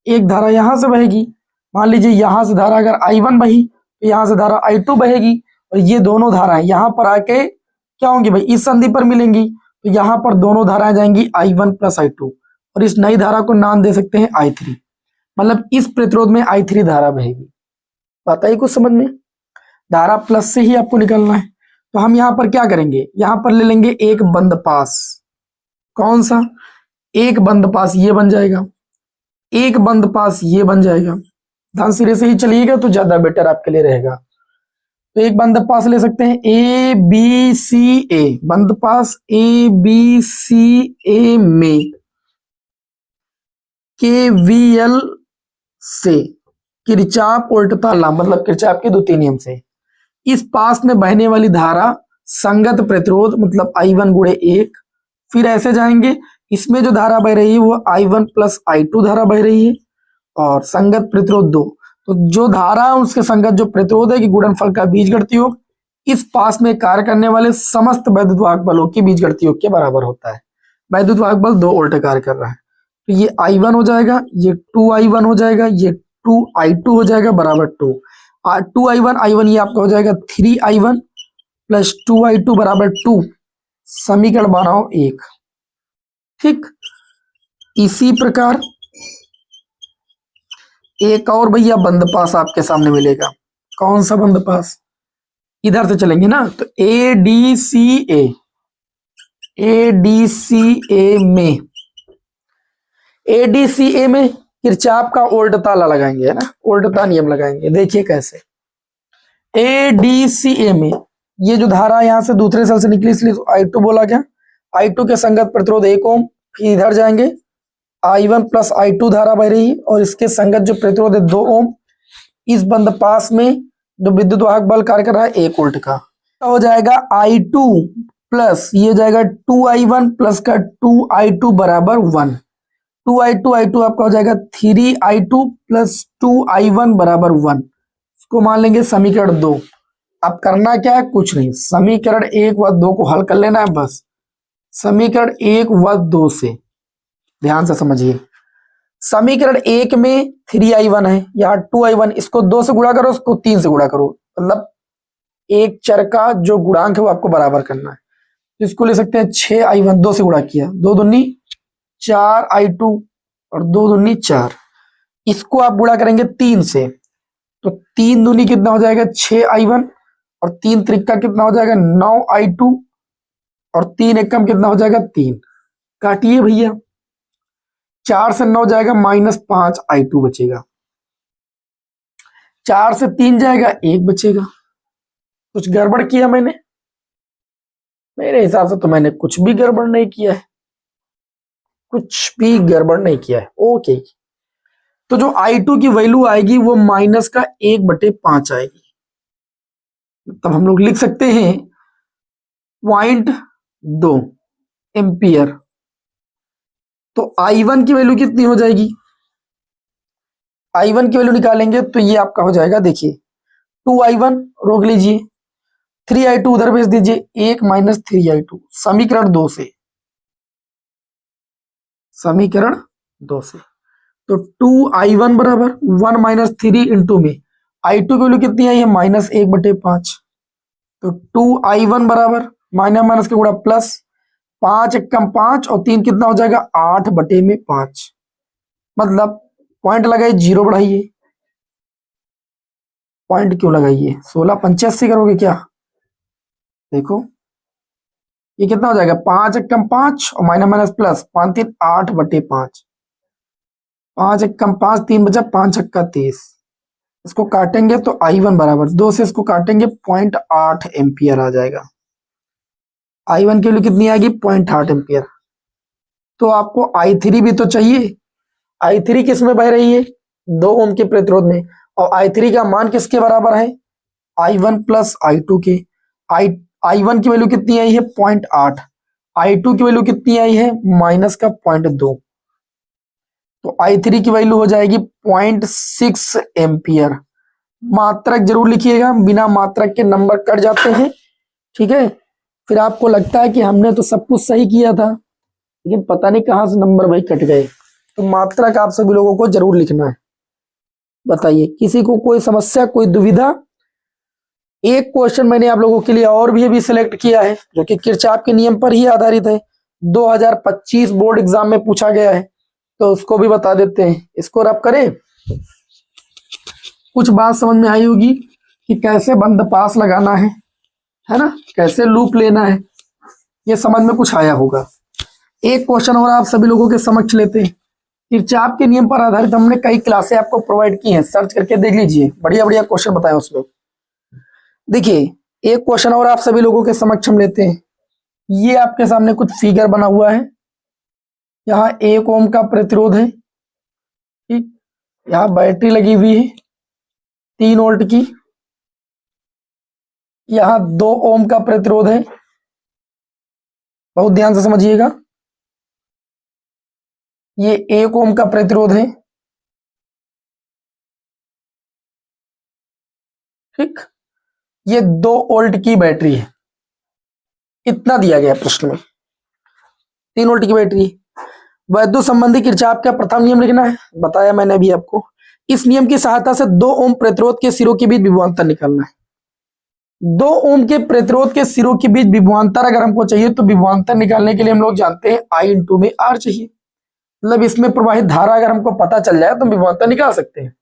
A: एक धारा यहां से बहेगी। मान लीजिए यहां से धारा अगर I1 बही तो यहां से धारा I2 बहेगी, और ये दोनों धाराएं यहां पर आके क्या होंगी भाई, इस संधि पर मिलेंगी। तो यहां पर दोनों धाराएं जाएंगी I1 प्लस I2, और इस नई धारा को नाम दे सकते हैं I3। मतलब इस प्रतिरोध में I3 धारा बहेगी। आता ही कुछ समझ में, धारा प्लस से ही आपको निकलना है। तो हम यहाँ पर क्या करेंगे, यहाँ पर ले लेंगे एक बंद पास। कौन सा, एक बंद पास ये बन जाएगा, एक बंद पास ये बन जाएगा। ध्यान सिरे से ही चलिएगा तो ज्यादा बेटर आपके लिए रहेगा। तो एक बंद पास ले सकते हैं ABCA, बंद पास ABCA में KVL से, किरचॉफ उल्टता ला मतलब किरचॉफ के द्वितीय नियम से, इस पास में बहने वाली धारा संगत प्रतिरोध मतलब I1 गुणे 1, फिर ऐसे जाएंगे, इसमें जो धारा बह रही है वो I1 प्लस I2 धारा बह रही है, और संगत प्रतिरोध 2। तो जो धारा उसके संगत जो प्रतिरोध है कि गुणनफल का बीजगणितीय योग इस पास में कार्य करने वाले समस्त वैद्युत वाहक बलों के बीजगणितीय योग के बराबर होता है। वैद्युत वाहक बल 2 वोल्ट कार्य कर रहा है, तो ये I1 हो जाएगा, ये 2I1 हो जाएगा, ये 2I2 हो जाएगा बराबर 2। 2I1 ये आपका हो जाएगा 3I1 प्लस 2I2 बराबर 2। समीकरण बनाओ 1। ठीक, इसी प्रकार एक और भैया बंद पास आपके सामने मिलेगा। कौन सा बंद पास? इधर से चलेंगे ना, तो ADCA में किरचॉफ का ओल्टता लगाएंगे, है ना, ओल्टता नियम लगाएंगे। देखिए कैसे। ADCA में ये जो धारा यहाँ से दूसरे सेल से निकली इसलिए I2 बोला गया। I2 के संगत प्रतिरोध 1 ओम, फिर इधर जाएंगे I1 प्लस I2 धारा बह रही है और इसके संगत जो प्रतिरोध है 2 ओम। इस बंद पास में जो विद्युत वाहक बल कार्य कर रहा है 1 वोल्ट का, हो जाएगा I2 प्लस ये हो जाएगा 2I1 प्लस का 2I2 बराबर 1। 2I2 आपका हो जाएगा 3I2 प्लस 2I1 बराबर 1। इसको मान लेंगे समीकरण 2। अब करना क्या है? कुछ नहीं, समीकरण 1 व 2 को हल कर लेना है बस। समीकरण 1 व 2 से ध्यान से समझिए। समीकरण 1 में 3I1 है, यहाँ 2I1, इसको 2 से गुणा करो, इसको 3 से गुणा करो, मतलब एक चर का जो गुणांक है वो आपको बराबर करना है। इसको ले सकते हैं 6I1, 2 से गुणा किया, 2 दूनी 4I2 और 2 दूनी 4। इसको आप गुणा करेंगे 3 से, तो 3 दूनी कितना हो जाएगा 6I1 और 3 त्रिका कितना हो जाएगा 9I2 और 3 एकम कितना हो जाएगा 3। काटिए भैया, 4 से 9 जाएगा -5I2 बचेगा, 4 से 3 जाएगा 1 बचेगा। कुछ गड़बड़ किया मैंने? मेरे हिसाब से तो मैंने कुछ भी गड़बड़ नहीं किया है, कुछ भी गड़बड़ नहीं किया है। ओके, तो जो I2 की वैल्यू आएगी वो -1/5 आएगी। तब हम लोग लिख सकते हैं 0.2 एम्पियर। तो I1 की वैल्यू कितनी हो जाएगी? I1 की वैल्यू निकालेंगे तो ये आपका हो जाएगा, देखिए 2I1 रोक लीजिए, 3I2 उधर भेज दीजिए, 1 माइनस 3I2। समीकरण 2 से, समीकरण 2 से तो 2I1 बराबर 1 माइनस 3 इंटू में I2 की वैल्यू कितनी आई है -1/5। तो 2I1 बराबर माइनस माइनस के गुणा प्लस, 5 एकम 5 और 3 कितना हो जाएगा 8/5। मतलब पॉइंट लगाइए, 0 बढ़ाइए। पॉइंट क्यों लगाइए? 16 × 85 करोगे क्या? देखो ये कितना हो जाएगा 5 एकम 5 और माइनस माइनस प्लस, 5 3 8/5। 5 एकम 5, 3 बचा, 5 छक्का 30। इसको काटेंगे तो I1 बराबर 2 से इसको काटेंगे 0.8 एम्पियर आ जाएगा। I1 की वैल्यू कितनी आएगी 0.8 एम्पियर। तो आपको I3 भी तो चाहिए। I3 किस में बह रही है? 2 ओम के प्रतिरोध में, और I3 का मान किसके बराबर है? I1 प्लस I2 के। I1 की वैल्यू कितनी आई है 0.8, I2 की वैल्यू कितनी आई है -0.2। तो I3 की वैल्यू हो जाएगी 0.6 एम्पियर। मात्रक जरूर लिखिएगा, बिना मात्रक के नंबर कट जाते हैं, ठीक है। फिर आपको लगता है कि हमने तो सब कुछ सही किया था, लेकिन पता नहीं कहां से नंबर भाई कट गए। तो मात्रक आप सभी लोगों को जरूर लिखना है। बताइए, किसी को कोई समस्या, कोई दुविधा? एक क्वेश्चन मैंने आप लोगों के लिए और भी अभी सिलेक्ट किया है, जो कि किरचॉफ के नियम पर ही आधारित है, 2025 बोर्ड एग्जाम में पूछा गया है, तो उसको भी बता देते हैं। इसको रब करें। कुछ बात समझ में आई होगी कि कैसे बंद पास लगाना है ना, कैसे लूप लेना है, ये समझ में कुछ आया होगा। एक क्वेश्चन और आप सभी लोगों के समक्ष लेते हैं। किरचॉफ के नियम पर आधारित हमने कई क्लासें आपको प्रोवाइड की हैं, सर्च करके देख लीजिए, बढ़िया बढ़िया क्वेश्चन बताए उसमें। देखिए, एक क्वेश्चन और आप सभी लोगों के समक्ष हम लेते हैं। ये आपके सामने कुछ फिगर बना हुआ है। यहाँ 1 ओम का प्रतिरोध है, ठीक, यहाँ बैटरी लगी हुई है 3 वोल्ट की, यहाँ 2 ओम का प्रतिरोध है। बहुत ध्यान से समझिएगा, ये 1 ओम का प्रतिरोध है, ठीक। ये 2 वोल्ट की बैटरी है, इतना दिया गया प्रश्न में। 3 वोल्ट की बैटरी। वैद्युत संबंधी किरचॉफ का प्रथम नियम लिखना है, बताया मैंने अभी आपको। इस नियम की सहायता से 2 ओम प्रतिरोध के सिरों के बीच विभवांतर निकालना है। 2 ओम के प्रतिरोध के सिरों के बीच विभवांतर अगर हमको चाहिए तो विभवांतर निकालने के लिए हम लोग जानते हैं I इंटू में R चाहिए। मतलब इसमें प्रवाहित धारा अगर हमको पता चल जाए तो विभवांतर निकाल सकते हैं।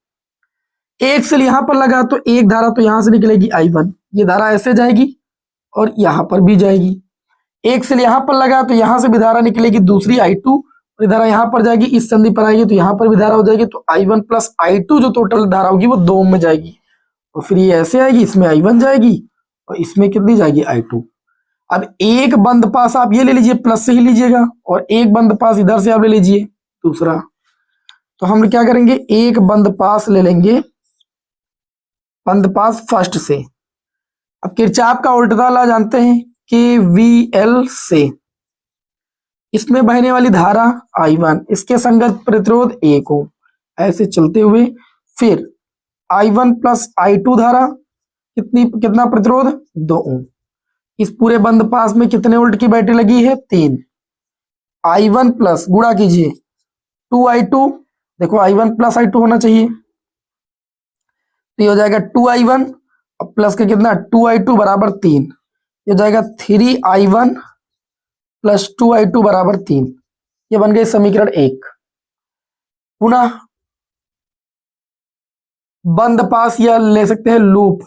A: एक सेल यहां पर लगा तो एक धारा तो यहां से निकलेगी I1, ये धारा ऐसे जाएगी और यहां पर भी जाएगी। एक सेल यहां पर लगा तो यहां से भी धारा निकलेगी दूसरी I2, और धारा यहां पर जाएगी, इस संधि पर आएगी तो यहां पर भी धारा हो जाएगी। तो I1 प्लस I2 जो टोटल धारा होगी वो 2 ओम में जाएगी, और फिर ये ऐसे आएगी, इसमें I1 जाएगी और इसमें कितनी जाएगी I2। अब एक बंद पास आप ये ले लीजिए, प्लस से ही लीजिएगा, और एक बंद पास इधर से आप ले लीजिए दूसरा। तो हम क्या करेंगे, एक बंद पास ले लेंगे, बंद पास फर्स्ट से। अब किरचॉफ का उल्टा लॉ जानते हैं कि VL से, इसमें बहने वाली धारा I1, इसके संगत प्रतिरोध 1 ओम, ऐसे चलते हुए फिर I1 प्लस I2 धारा कितना प्रतिरोध 2 ओम। इस पूरे बंद पास में कितने वोल्ट की बैटरी लगी है 3। I1 प्लस गुणा कीजिए 2I2, देखो I1 प्लस I2 होना चाहिए, तो ये हो जाएगा 2I1 और प्लस के कितना 2I2 बराबर 3, ये हो जाएगा 3I1 प्लस 2I2 बराबर 3। ये बन गई समीकरण 1। पुनः बंद पास या ले सकते हैं लूप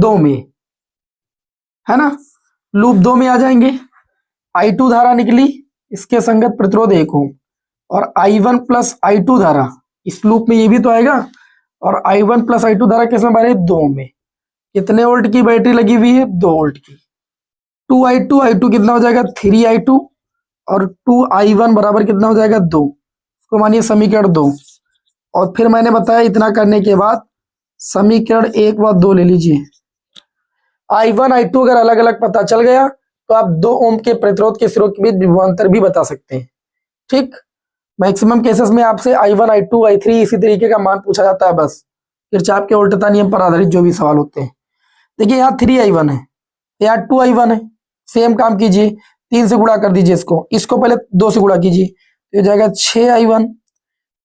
A: 2 में, है ना, लूप 2 में आ जाएंगे। I2 धारा निकली, इसके संगत प्रतिरोध 1 ओम, और I1 प्लस I2 धारा इस लूप में ये भी तो आएगा, और I1 प्लस I2 धारा किसमें बन रही है 2 में। कितने वोल्ट की बैटरी लगी हुई है 2 वोल्ट की। 2I2, I2 कितना हो जाएगा 3I2, और 2I1 बराबर कितना हो जाएगा 2, इसको मानिए समीकरण 2। और फिर मैंने बताया इतना करने के बाद समीकरण 1 व 2 ले लीजिए। I1 I2 अगर अलग अलग पता चल गया तो आप 2 ओम के प्रतिरोध के सिरों के बीच विभवांतर भी बता सकते हैं। ठीक, मैक्सिमम केसेस में आपसे I1 I2 I3 इसी तरीके का मान पूछा जाता है, बस किरचॉफ के उल्टा नियम पर आधारित जो भी सवाल होते हैं। देखिए यहाँ 3I1 है, यहाँ 2I1 है, सेम काम कीजिए, 3 से गुणा कर दीजिए, इसको पहले 2 से गुणा कीजिए, तो हो जाएगा 6I1,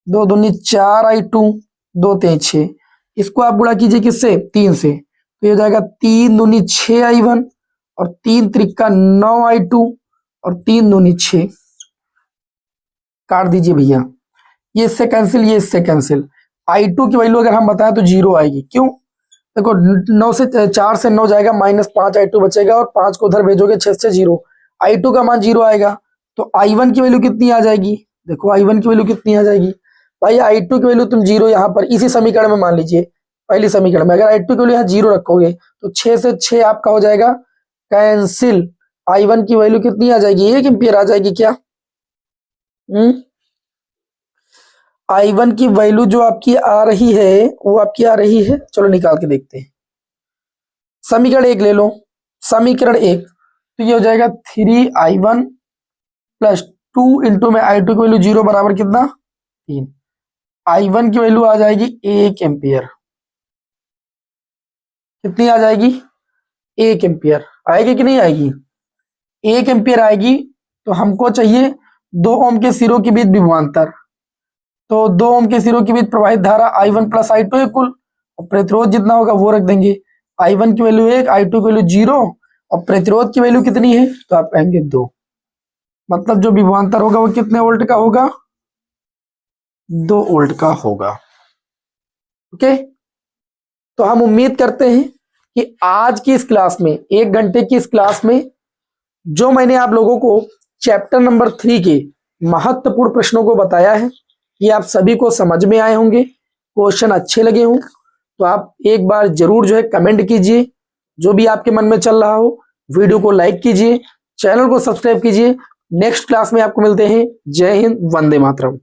A: 2 दूनी 4I2, 2 3 6, इसको आप गुणा कीजिए किससे 3 से, तो ये हो जाएगा 3 दूनी 6I1 और 3 त्रिका 9I2 और 3 दूनी 6, काट दीजिए भैया, ये इससे कैंसिल, ये इससे कैंसिल। I2 की वैल्यू अगर हम बताएं तो 0 आएगी, क्यों, देखो 9 से 4 से 9 जाएगा, -5 I2 बचेगा, और 5 को उधर भेजोगे 6 से 0, I2 का मान 0 आएगा। तो I1 की वैल्यू कितनी आ जाएगी, देखो I1 की वैल्यू कितनी आ जाएगी भाई, I2 की वैल्यू तुम 0 यहाँ पर इसी समीकरण में मान लीजिए, पहली समीकरण में अगर I2 की वैल्यू यहाँ 0 रखोगे तो 6 से 6 आपका हो जाएगा कैंसिल। I1 की वैल्यू कितनी आ जाएगी 1 एम्पियर आ जाएगी क्या। I1 की वैल्यू जो आपकी आ रही है वो आपकी आ रही है, चलो निकाल के देखते हैं। समीकरण 1 ले लो, समीकरण 1, तो ये हो जाएगा 3I1 प्लस 2 इंटू में I2 की वैल्यू 0 बराबर कितना 3, I1 की वैल्यू आ जाएगी 1 एम्पियर, कितनी आ जाएगी 1 एम्पियर आएगी कि नहीं आएगी, 1 एम्पियर आएगी। तो हमको चाहिए 2 ओम के सिरों के बीच विभवांतर, तो 2 ओम के सिरों के बीच प्रवाहित धारा I1 प्लस I2 है कुल, और प्रतिरोध जितना होगा वो रख देंगे, I1 की वैल्यू 1, I2 की वैल्यू 0, और प्रतिरोध की वैल्यू कितनी है तो आप कहेंगे 2, मतलब जो विभवांतर होगा वो कितने वोल्ट का होगा 2 वोल्ट का होगा। ओके, तो हम उम्मीद करते हैं कि आज की इस क्लास में, 1 घंटे की इस क्लास में जो मैंने आप लोगों को चैप्टर नंबर 3 के महत्वपूर्ण प्रश्नों को बताया है, ये आप सभी को समझ में आए होंगे, क्वेश्चन अच्छे लगे हों, तो आप एक बार जरूर जो है कमेंट कीजिए, जो भी आपके मन में चल रहा हो, वीडियो को लाइक कीजिए, चैनल को सब्सक्राइब कीजिए। नेक्स्ट क्लास में आपको मिलते हैं। जय हिंद, वंदे मातरम।